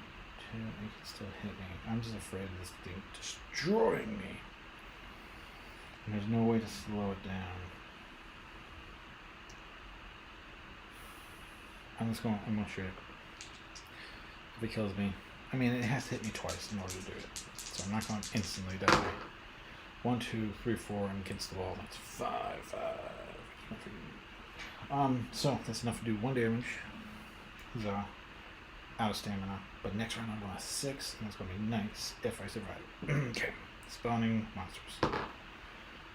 2, it can still hit me. I'm just afraid of this thing destroying me. And there's no way to slow it down. I'm gonna shoot it. If it kills me, I mean, it has to hit me twice in order to do it. So I'm not going to instantly die. 1, 2, 3, 4, I'm against the wall. That's 5. So that's enough to do 1 damage. He's out of stamina. But next round I'm going to 6, and it's going to be nice if I survive. Okay, spawning monsters.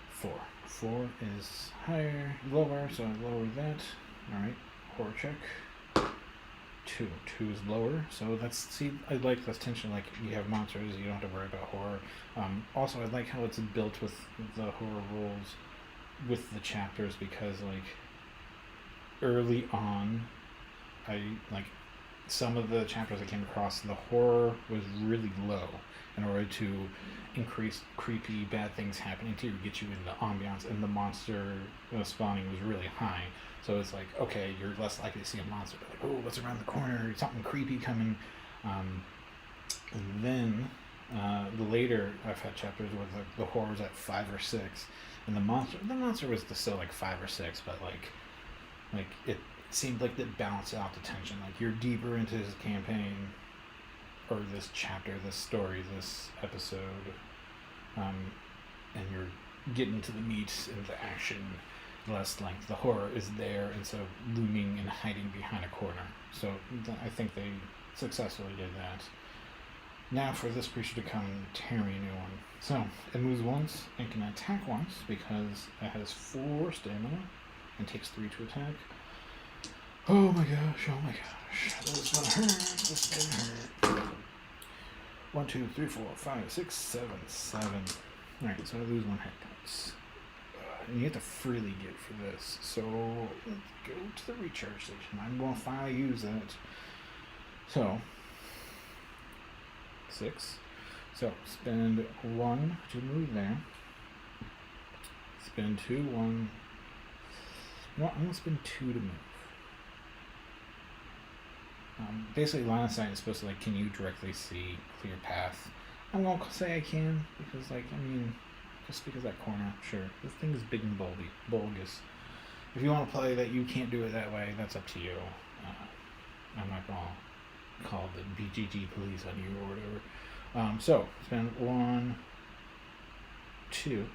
4. 4 is lower, so I lower that. Alright, horror check. 2 is lower, so I like this tension, like you have monsters, you don't have to worry about horror. Also, I like how it's built with the horror rules with the chapters, because like early on, some of the chapters I came across, the horror was really low in order to increase creepy bad things happening to you, get you in the ambiance, and the monster spawning was really high. So it's like, okay, you're less likely to see a monster, but like, oh, what's around the corner? Something creepy coming. And then the later I've had chapters where the horror's at 5 or 6, and the monster was still like 5 or 6, but like it seemed like it balanced out the tension. Like you're deeper into this campaign, or this chapter, this story, this episode, and you're getting to the meat and the action. Less like the horror is there instead of looming and hiding behind a corner. So I think they successfully did that. Now for this creature to come and tear me a new one. So it moves once and can attack once because it has 4 stamina and takes 3 to attack. Oh my gosh, this one hurts, this one hurt. 1, 2, 3, 4, 5, 6, 7, 7. Alright, so I lose 1 hit points. And you have to freely get for this. So let's go to the recharge station. I'm going to finally use it. So 6. So spend 1 to move there. Spend 2, 1. No, I'm going to spend 2 to move. Basically, line of sight is supposed to, like, can you directly see clear path? I'm going to say I can, because, like, I mean, just because that corner, sure. This thing is big and bulbous. If you want to play that you can't do it that way, that's up to you. I'm not going to call the BGG police on you or whatever. So, spend 1, 2 to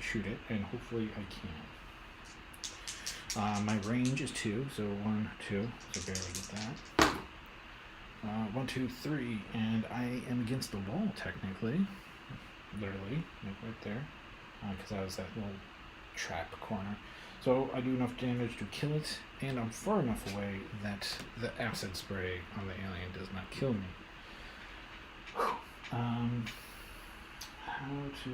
shoot it, and hopefully I can. My range is 2, so 1, 2, so barely get that. 1, 2, 3, and I am against the wall technically. Literally, like right there, because I was that little trap corner. So I do enough damage to kill it, and I'm far enough away that the acid spray on the alien does not kill me. How to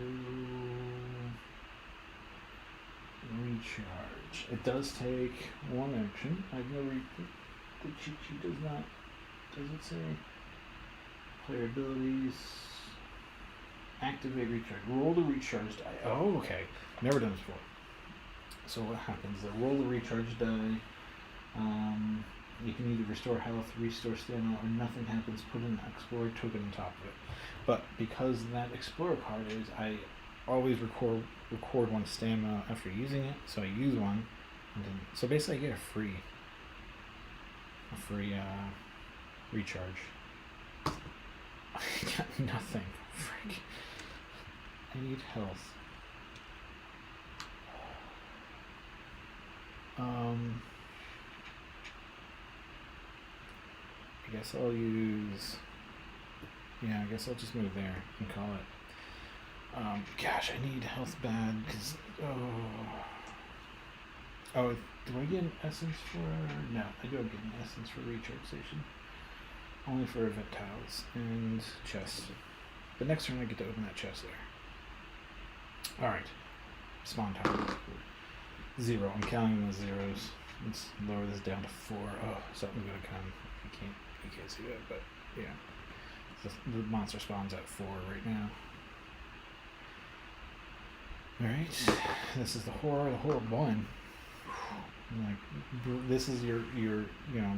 recharge? It does take 1 action. I know the cheat sheet does not. Does it say player abilities? Activate recharge. Roll the recharge die. Oh, okay. Never done this before. So what happens? I roll the recharge die. You can either restore health, restore stamina, or nothing happens. Put an Explorer token on top of it. But because that Explorer card is, I always record one stamina after using it, so I use one, and then, so basically I get a free recharge. I got nothing. Frick. I need health. I guess I'll use. Yeah, I guess I'll just move there and call it. Gosh, I need health bad because oh, do I get an essence for? No, I don't get an essence for recharge station. Only for event tiles and chests. The next turn I get to open that chest there. Alright. Spawn time. 0. I'm counting the zeros. Let's lower this down to 4. Oh, something's gonna come. You can't see that, but yeah. The monster spawns at 4 right now. Alright. This is the horror one. Like, this is your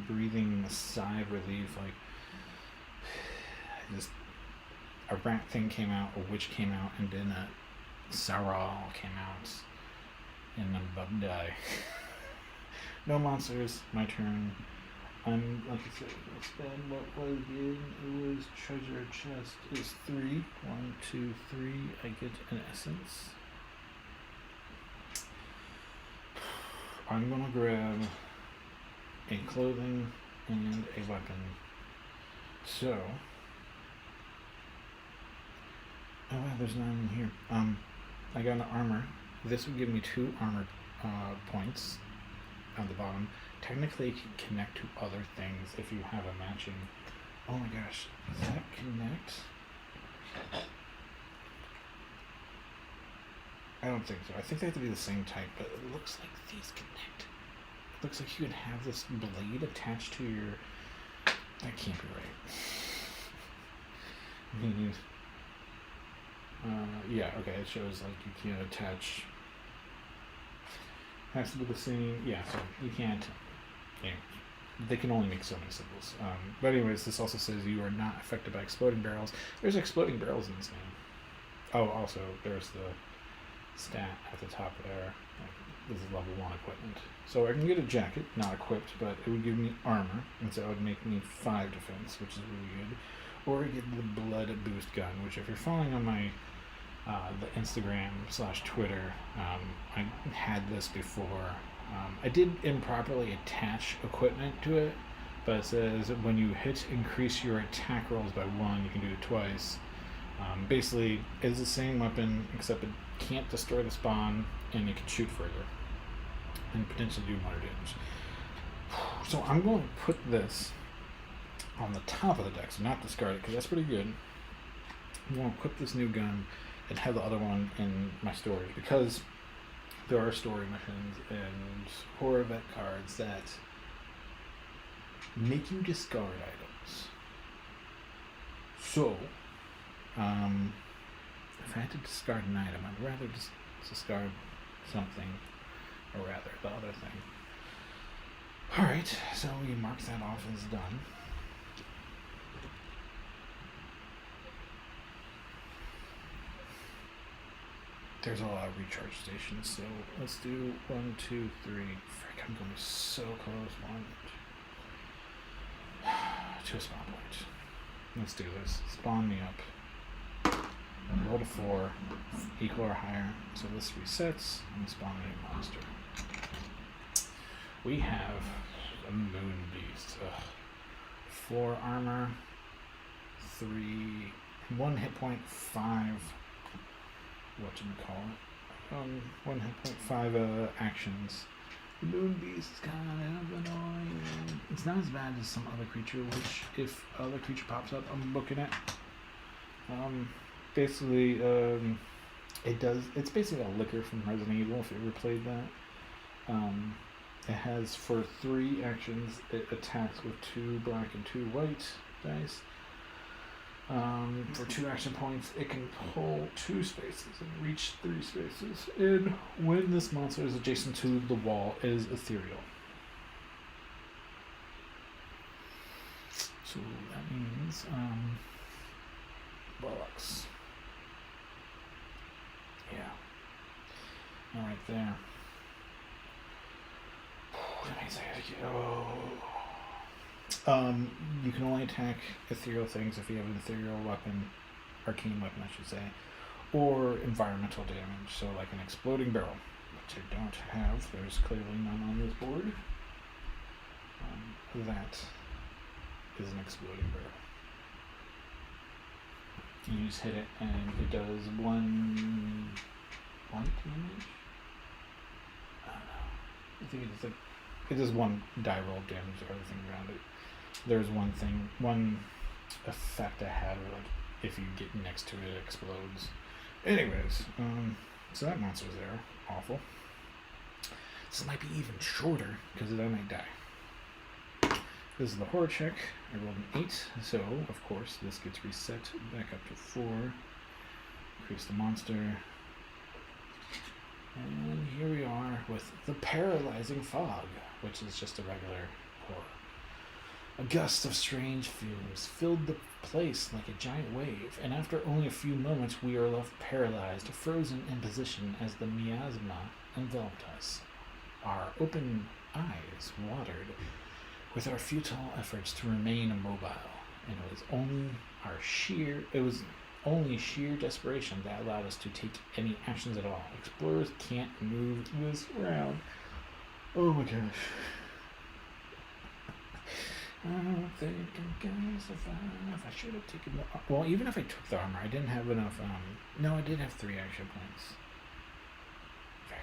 breathing a sigh of relief. Like, just a rat thing came out, a witch came out, and then a Saral came out, and I'm about to die. No monsters. My turn. I'm like I said, let's spend what was in. It was treasure chest is 3. 1, 2, 3. I get an essence. I'm gonna grab a clothing and a weapon. So, oh wow, there's none in here. I got an armor. This would give me 2 armor points on the bottom. Technically, it can connect to other things if you have a matching. Oh my gosh, does that connect? I don't think so. I think they have to be the same type, but it looks like these connect. It looks like you can have this blade attached to your. That can't be right. Yeah, okay, it shows like you can't attach. Has to be the same. Yeah, so you can't. Yeah, they can only make so many symbols. But anyways, this also says you are not affected by exploding barrels. There's exploding barrels in this game. Oh, also there's the stat at the top there. This is level 1 equipment. So I can get a jacket, not equipped, but it would give me armor, and so it would make me 5 defense, which is really good. Or I get the blood boost gun, which if you're following on my the Instagram/Twitter, I had this before. I did improperly attach equipment to it, but it says when you hit increase your attack rolls by 1, you can do it twice. Basically, it's the same weapon, except it can't destroy the spawn, and it can shoot further, and potentially do more damage. So I'm going to put this on the top of the deck, so not discard it, because that's pretty good. I'm going to equip this new gun and have the other one in my storage, because there are story missions and horror event cards that make you discard items. So, if I had to discard an item, I'd rather just discard something, or rather, the other thing. Alright, so we mark that off as done. There's a lot of recharge stations, so let's do 1, 2, 3. Frick, I'm going so close. 1 to a spawn point. Let's do this. Spawn me up. Roll to 4, equal or higher. So this resets and spawn me a monster. We have a moon beast. 4 armor, 1 hit point, 5. Whatchamacallit? 1 hit point, 5 actions. The moon beast is kind of annoying. It's not as bad as some other creature, which if other creature pops up, I'm looking at. Basically, it's basically a liquor from Resident Evil, if you ever played that. It has, for 3 actions, it attacks with 2 black and 2 white dice. For 2 action points, it can pull 2 spaces and reach 3 spaces. And when this monster is adjacent to the wall, it is ethereal. So that means, bollocks. Yeah. Alright there. That means I gotta get, you can only attack ethereal things if you have an ethereal weapon, arcane weapon I should say, or environmental damage, so like an exploding barrel, which I don't have. There's clearly none on this board. That is an exploding barrel. You just hit it and it does 1 point damage? I don't know. I think it's like, it does 1 die roll damage to everything around it. There's one effect I had where like if you get next to it, it explodes. Anyways, so that monster's there. Awful. This might be even shorter because I might die. This is the horror check. I rolled an 8, so of course this gets reset back up to 4. Increase the monster. And here we are with the Paralyzing Fog, which is just a regular horror. A gust of strange fumes filled the place like a giant wave, and after only a few moments we are left paralyzed, frozen in position as the miasma enveloped us. Our open eyes watered with our futile efforts to remain immobile, and it was only sheer desperation that allowed us to take any actions at all. Explorers can't move this round. Oh my gosh. I don't think I'm gonna survive. I should have taken the... Well, even if I took the armor, I didn't have enough... No, I did have 3 action points. Frick.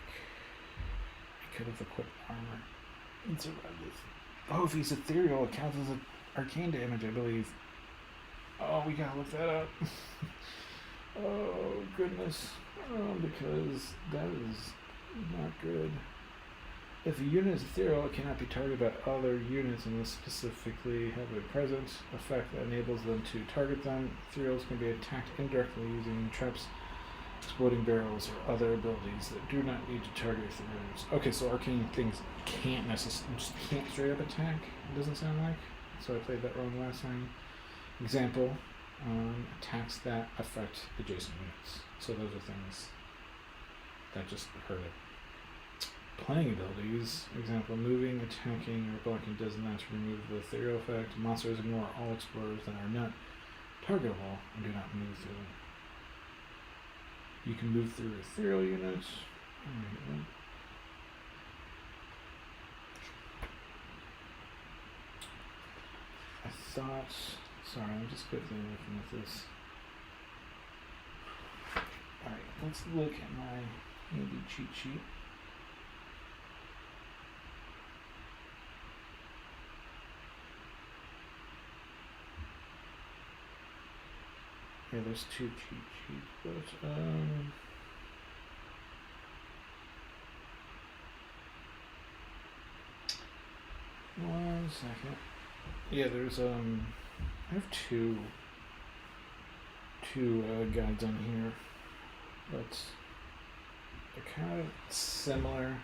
I could have equipped armor and survived this. Oh, if he's ethereal, it counts as arcane damage, I believe. Oh, we gotta look that up. Oh, goodness. Because that is not good. If a unit is ethereal, it cannot be targeted by other units unless specifically have a present effect that enables them to target them. Ethereals can be attacked indirectly using traps, exploding barrels, or other abilities that do not need to target ethereals. Okay, so arcane things can't necessarily, just can't straight up attack, it doesn't sound like. So I played that wrong last time. Example, attacks that affect adjacent units. So those are things that just hurt it. Playing abilities, example, moving, attacking, or blocking does not remove the ethereal effect. Monsters ignore all explorers that are not targetable and do not move through them. You can move through ethereal units. Alright. I thought... Sorry, I'm just quickly looking at this. Alright, let's look at my handy cheat sheet. Yeah, there's 2 cheat sheets, but, 1 second. Yeah, there's, I have two guides on here, but they're kind of similar.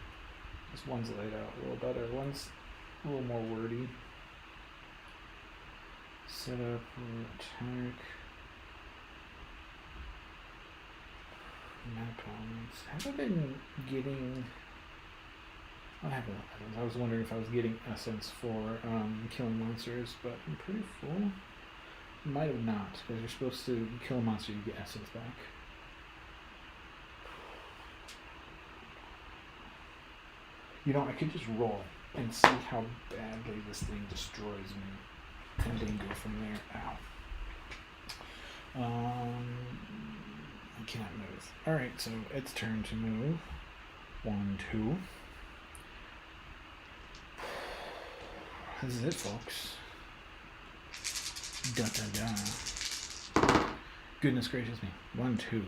This one's laid out a little better. One's a little more wordy. Setup, attack, map elements. Have I been getting... What happened? I was wondering if I was getting essence for killing monsters, but I'm pretty full. Might have not, because you're supposed to kill a monster, you get essence back. You know, I could just roll and see how badly this thing destroys me, and then go from there. Ow. I cannot move. Alright, so it's turn to move. 1, 2. This is it, folks. Da da da. Goodness gracious me. 1, 2.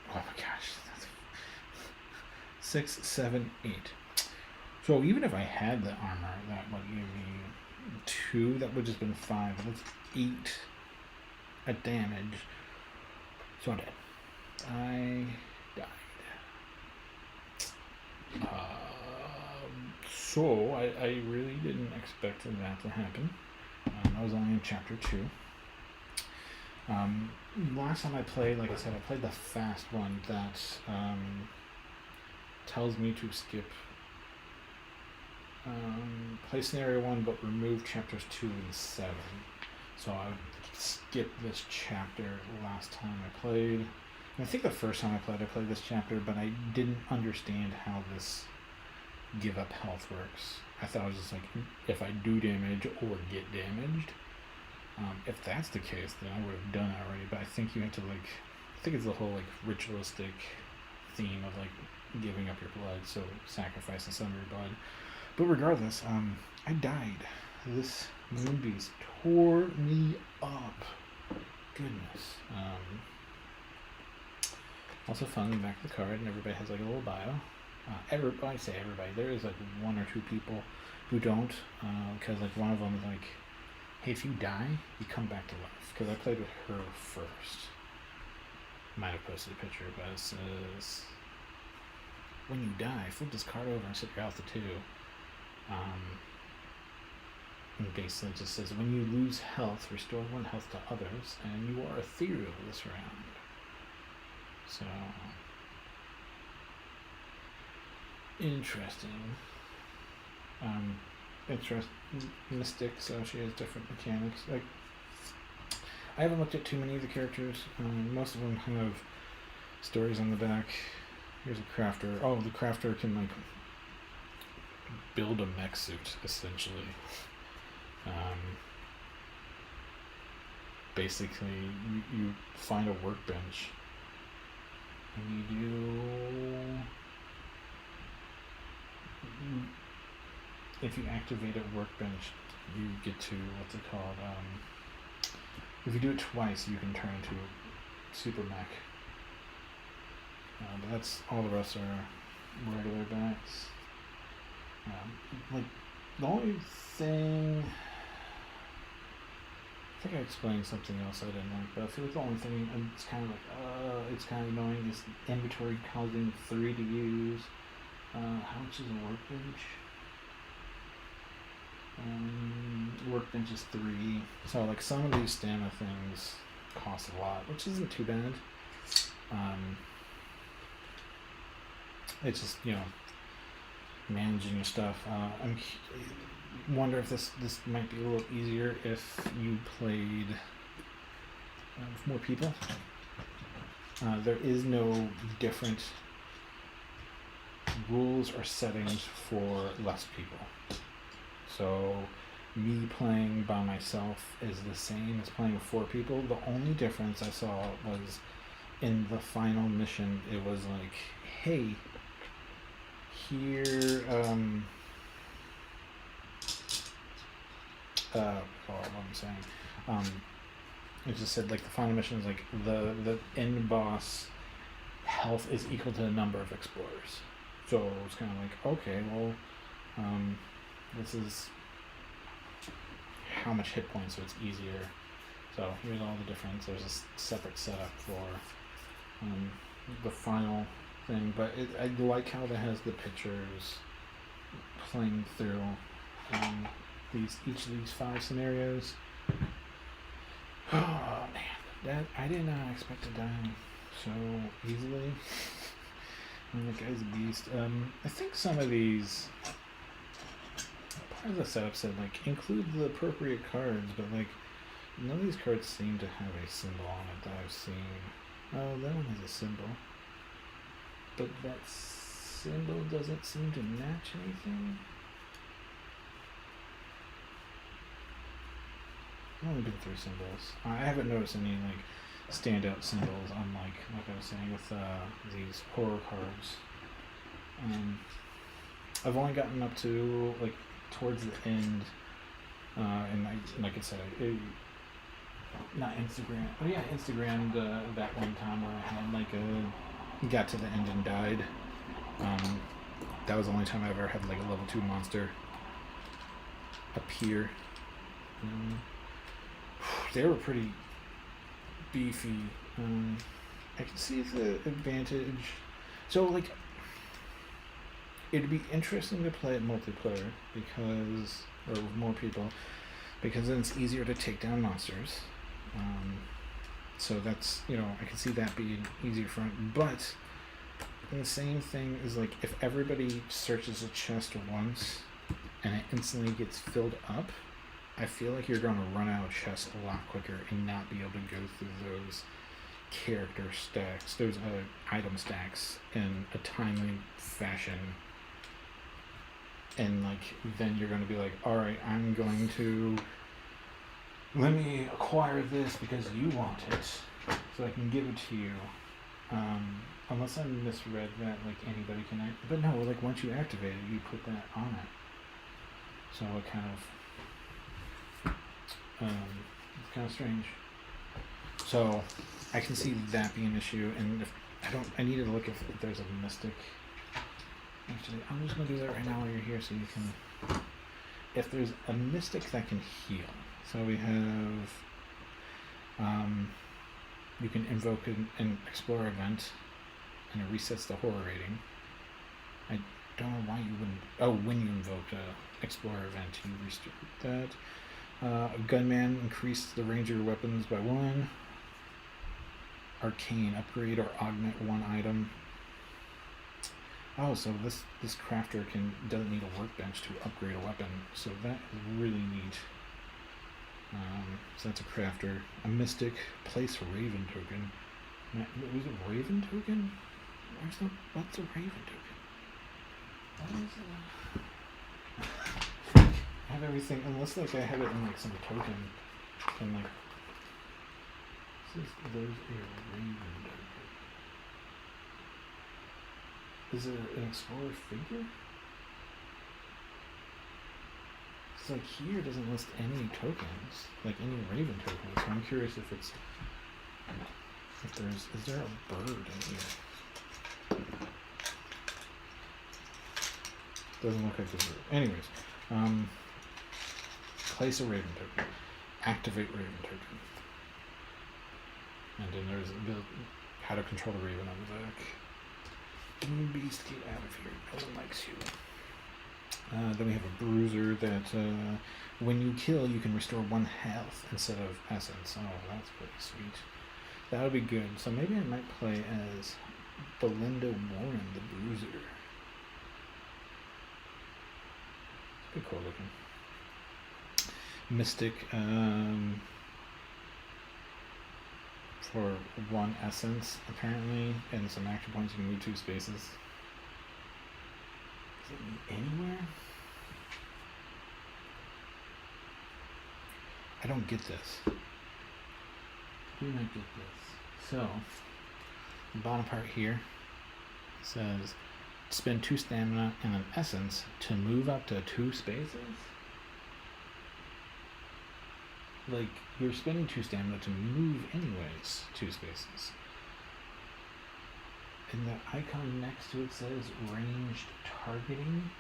Oh my gosh. That's 6, 7, 8. So even if I had the armor, that would give me 2. That would just been 5. That's 8 at damage. So I'm dead. I died. So I really didn't expect that to happen. I was only in chapter 2. Last time I played, like I said, I played the fast one that tells me to skip play scenario 1 but remove chapters 2 and 7. So I skipped this chapter last time I played. And I think the first time I played this chapter, but I didn't understand how this give up health works. I thought it was just like if I do damage or get damaged. If that's the case, then I would have done it already. But I think you have to I think it's the whole ritualistic theme of giving up your blood, so sacrificing some of your blood. But regardless, I died. This moon beast tore me up. Goodness. Also fun, the back of the card, and everybody has a little bio. I say everybody. There is 1 or 2 people who don't, because one of them is hey, if you die, you come back to life. Because I played with her first. Might have posted a picture, but it says, when you die, flip this card over and set your health to 2. And basically it just says, when you lose health, restore 1 health to others, and you are ethereal this round. So, interesting. Mystic, so she has different mechanics. I haven't looked at too many of the characters. Most of them have stories on the back. Here's a crafter. Oh, the crafter can build a mech suit essentially. Basically, you find a workbench and if you activate a workbench, you get to what's it called? If you do it twice, you can turn into a super mech. But that's all. The rest are regular backs. The only thing, I think I explained something else I didn't like, but I feel the only thing it's kind of annoying is inventory causing 3 to use. How much is a workbench? Workbench is 3. So some of these stamina things cost a lot, which isn't too bad. It's just managing your stuff. I wonder if this might be a little easier if you played with more people. There is no different rules or settings for less people. So me playing by myself is the same as playing with 4 people. The only difference I saw was in the final mission. It was hey, here, what I'm saying, it just said the final mission is the end boss health is equal to the number of explorers. So it's kind of okay, well, this is how much hit points, so it's easier. So here's all the difference. There's a separate setup for the final thing, but I like how that has the pictures playing through each of these 5 scenarios. Oh man, I did not expect to die so easily. And the guy's a beast. I think some of these, part of the setup said include the appropriate cards, but none of these cards seem to have a symbol on it that I've seen. Oh, that one has a symbol, but that symbol doesn't seem to match anything. I've only been through symbols. I haven't noticed any standout symbols, unlike I was saying with these horror cards. I've only gotten up to towards the end, and like I said, not Instagram. Oh yeah, Instagram. That one time where I had got to the end and died. That was the only time I ever had a level 2 monster appear. They were pretty beefy. I can see the advantage. So it'd be interesting to play it multiplayer or with more people, because then it's easier to take down monsters. So that's, I can see that being easier for him. But the same thing is like if everybody searches a chest once and it instantly gets filled up, I feel like you're going to run out of chests a lot quicker and not be able to go through those character stacks, those item stacks in a timely fashion. And like then you're going to be like, all right, I'm going to let me acquire this because you want it, so I can give it to you. Unless I misread that, like anybody can but no, like once you activate it, you put that on it. So it kind of, it's kind of strange. So I can see that being an issue, and if I needed to look if there's a mystic. Actually, I'm just gonna do that right now while you're here, so you can. If there's a mystic that can heal, so we have. You can invoke an explorer event, and it resets the horror rating. I don't know why you wouldn't. Oh, when you invoke an explorer event, you restore that. A gunman, increase the range of your weapons by 1. Arcane, upgrade or augment 1 item. Oh, so this crafter doesn't need a workbench to upgrade a weapon, so that is really neat. So that's a crafter. A mystic, place a raven token. Was it raven token? What's a raven token? What is it? I have everything, unless like I have it in like some token, and like this is there's a raven token. Is it an explorer figure? It's like here it doesn't list any tokens, like any raven tokens. So I'm curious if is there a bird in here? Doesn't look like there's a bird. Anyways, place a raven token, activate raven token, and then there's how to control the raven on the back. Beast, get out of here. No one likes you. Then we have a bruiser that when you kill, you can restore 1 health instead of essence. Oh, that's pretty sweet. That would be good. So maybe I might play as Belinda Warren, the bruiser. It's pretty cool looking. Mystic for 1 essence, apparently, and some action points. You can move 2 spaces. Is it anywhere? I don't get this. We might get this. So, the bottom part here says spend 2 stamina and an essence to move up to 2 spaces. Like, you're spending 2 stamina to move anyways 2 spaces. And the icon next to it says ranged targeting.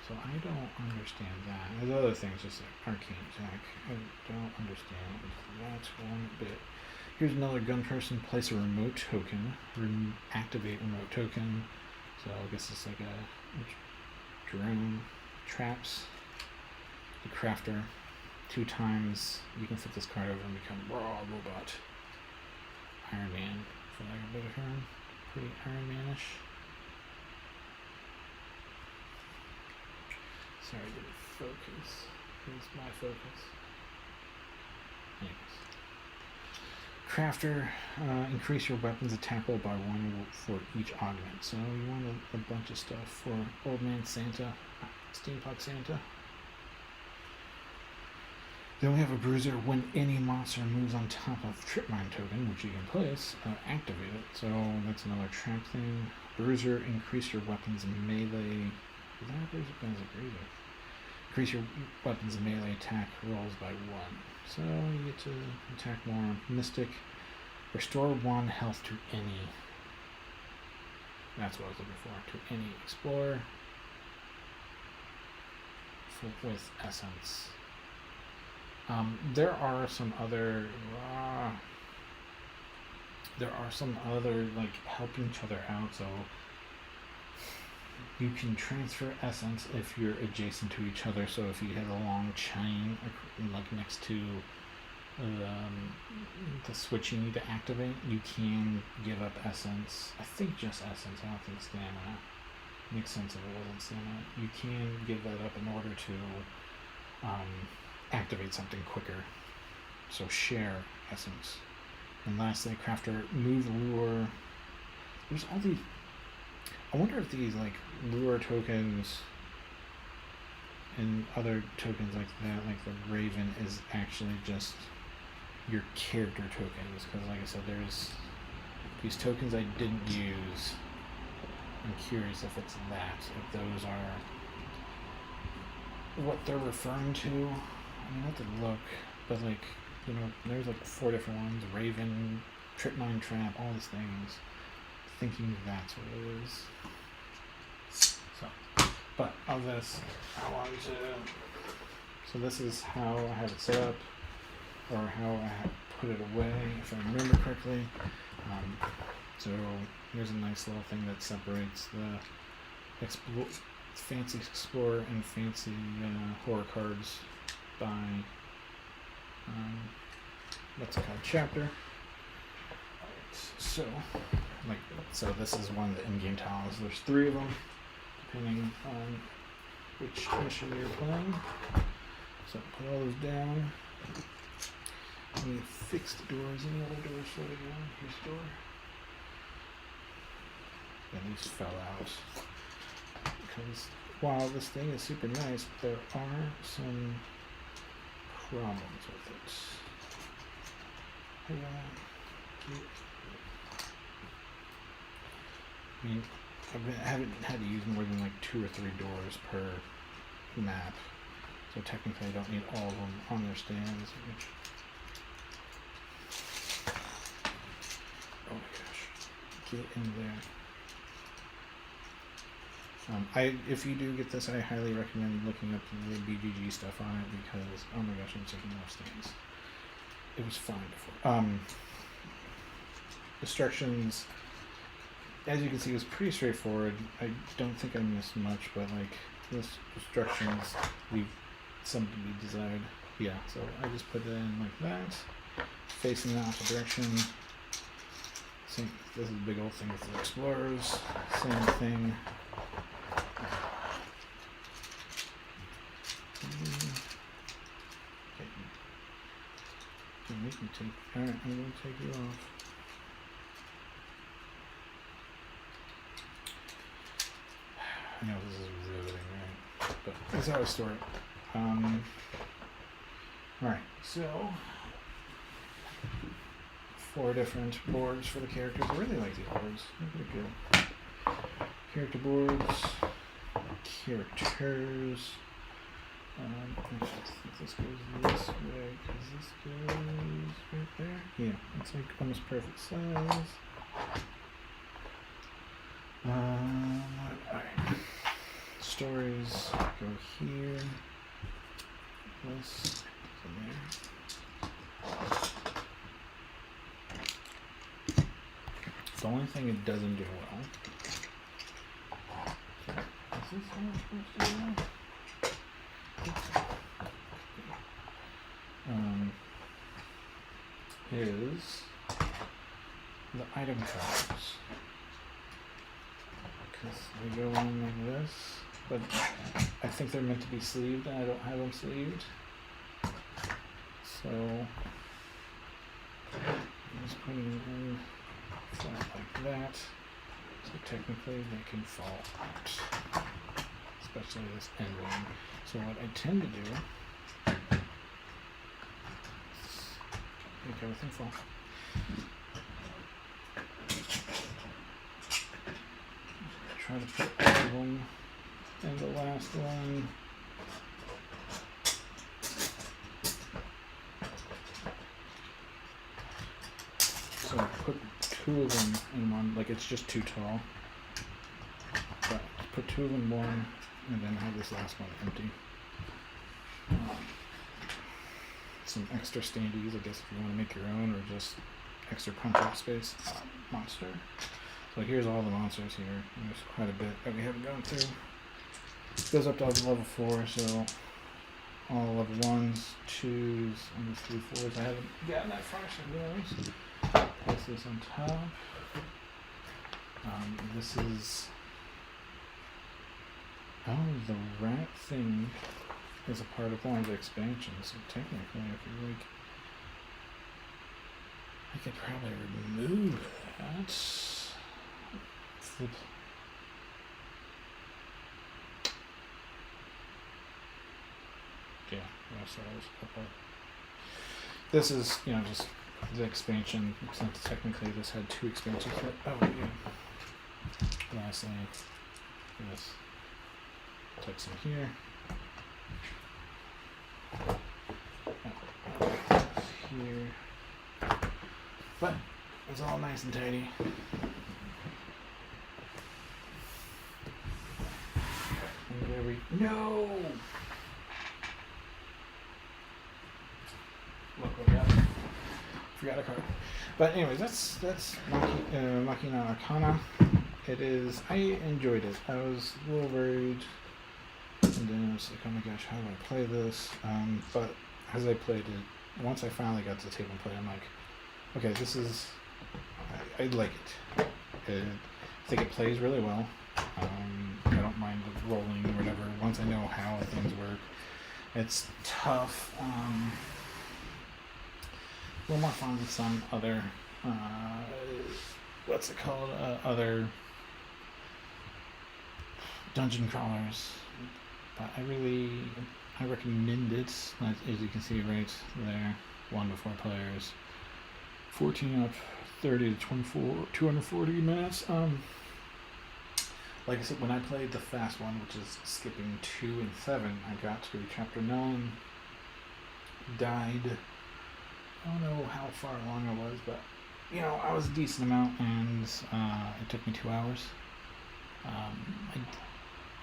So I don't understand that. There's other things, just like arcane attack. I don't understand that one bit. Here's another gun person. Place a remote token. Activate remote token. So I guess it's like a drone. Traps. The crafter. 2 times. You can flip this card over and become raw robot. Iron Man, for lack of a better term. Pretty Iron Man-ish. Sorry, I didn't focus. It's my focus. Anyways. Crafter, increase your weapon's attack roll by 1 for each augment. So you want a bunch of stuff for Old Man Santa, Steampunk Santa. Then we have a bruiser. When any monster moves on top of trip mine token, which you can place, activate it. So that's another trap thing. Bruiser, increase your weapon's melee. Is that what bruiser guns agree with? Increase your weapon's melee attack rolls by 1. So you get to attack more. Mystic, restore 1 health to any. That's what I was looking for. To any explorer with essence. There are some other like helping each other out. So You can transfer essence if you're adjacent to each other. So if you have a long chain, like next to the switch you need to activate, you can give up essence. I think just essence. I don't think stamina. Makes sense if it wasn't stamina. You can give that up in order to activate something quicker. So share essence. And lastly, crafter, move lure. There's all these. I wonder if these like lure tokens and other tokens like that, like the Raven, is actually just your character tokens. Because like I said, there's these tokens I didn't use. I'm curious if it's that, if those are what they're referring to. I mean, I have to look, but like, you know, there's like 4 different ones: Raven, Trip Mine Trap, all these things. Thinking that's what it is. So, but of this, I want to. So this is how I have it set up, or how I have put it away, if I remember correctly. So here's a nice little thing that separates the fancy explorer and fancy horror cards by what's it called, chapter. So, so this is one of the in-game tiles. There's 3 of them, depending on which mission you're playing. So put all those down. Any fixed doors? Any other doors floating around? Here's the door. And these fell out because while this thing is super nice, there are some problems with it. I mean, I haven't had to use more than like 2 or 3 doors per map, so technically I don't need all of them on their stands. Oh my gosh, get in there. If you do get this, I highly recommend looking up the BGG stuff on it, because oh my gosh, I'm taking more stands. It was fine before. Instructions, as you can see, was pretty straightforward. I don't think I missed much, but like this instructions leave some to be desired. Yeah, so I just put it in like that, facing the opposite direction. Same, this is a big old thing with the explorers. Same thing. Okay. Don't make me take. Alright, I'm going to take you off. I know this is riveting, right? But that's how I store it. Alright, so 4 different boards for the characters. I really like these boards. They're pretty good. Character boards. Characters. I think this goes this way, because this goes right there. Yeah, it's like almost perfect size. Alright. Stories go here. This is in there. The only thing it doesn't do well. Is this how it's supposed to do? Is the item cards, because they go on like this, but I think they're meant to be sleeved and I don't have them sleeved, so I'm just putting them in flat like that, so technically they can fall out, especially this end one. So what I tend to do, make everything fall. Try to put all of them in the last one. So put 2 of them in one, like it's just too tall. But put 2 of them in one, and then have this last one empty. Some extra standees, I guess, if you want to make your own, or just extra punch-up space. Monster. So here's all the monsters here. There's quite a bit that we haven't gone through. It goes up to level 4, so all level 1s, 2s, and the 3 4s. I haven't gotten that far, so place this on top. This is... Oh, the rat thing is a part of one of the expansions, so technically, if you like, I could probably remove that. Flip. Yeah, so there's a couple. This is, just the expansion, since technically this had 2 expansions. Oh, yeah. Lastly, this. Take some here. Here. But it's all nice and tidy. And there we no. Look what we got. Forgot a card. But anyways, that's Machina Arcana. It is. I enjoyed it. I was a little worried. And then I was like, oh my gosh, how do I play this? But as I played it, once I finally got to the table and played, I'm like, okay, this is, I like it. I think it plays really well. I don't mind the rolling or whatever, once I know how things work. It's tough. A little more fun than some other, other dungeon crawlers. But I recommend it, as you can see right there, 1 to 4 players, 14 up, 30 to 24, 240 minutes. Like I said, when I played the fast one, which is skipping 2 and 7, I got to chapter 9, died, I don't know how far along I was, but, I was a decent amount, and it took me 2 hours. I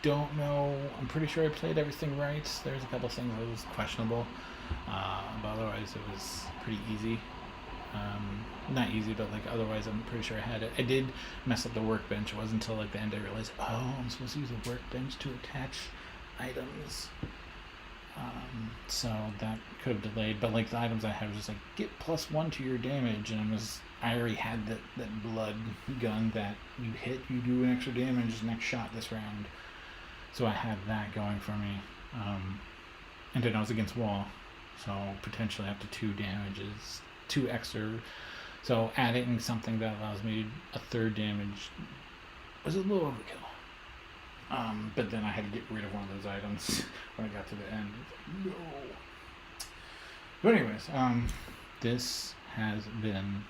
don't know. I'm pretty sure I played everything right. There's a couple things that was questionable, but otherwise it was pretty easy. Not easy, but otherwise I'm pretty sure I had it. I did mess up the workbench. It wasn't until the end I realized, I'm supposed to use a workbench to attach items. So that could have delayed. But the items I had was just get +1 to your damage, and I already had that blood gun that you hit, you do an extra damage next shot this round. So I had that going for me. And then I was against wall, so potentially up to 2 damages, 2 extra. So adding something that allows me a 3rd damage was a little overkill. But then I had to get rid of one of those items when I got to the end. No. But anyways, this has been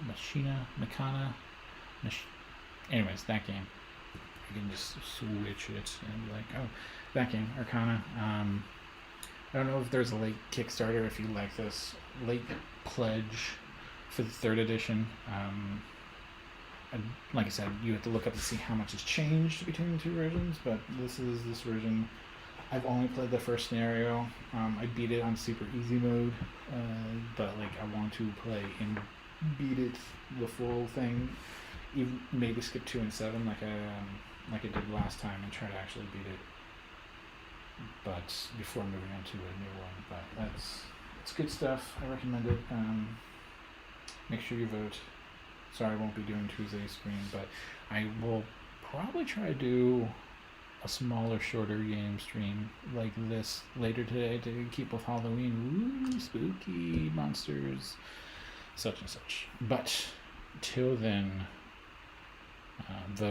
Machina Arcana. Anyways, that game. I can just switch it and be like, oh, that game, Arcana. I don't know if there's a late Kickstarter if you like this. Late pledge for the 3rd edition. Like I said, you have to look up to see how much has changed between the 2 versions, but this is this version. I've only played the first scenario. I beat it on super easy mode, but I want to play and beat it the full thing. Even maybe skip 2 and 7 like I did last time and try to actually beat it, but before moving on to a new one. But it's good stuff. I recommend it. Make sure you vote. Sorry I won't be doing Tuesday's stream, but I will probably try to do a smaller, shorter game stream like this later today to keep with Halloween. Ooh, spooky monsters, such and such. But till then, vote.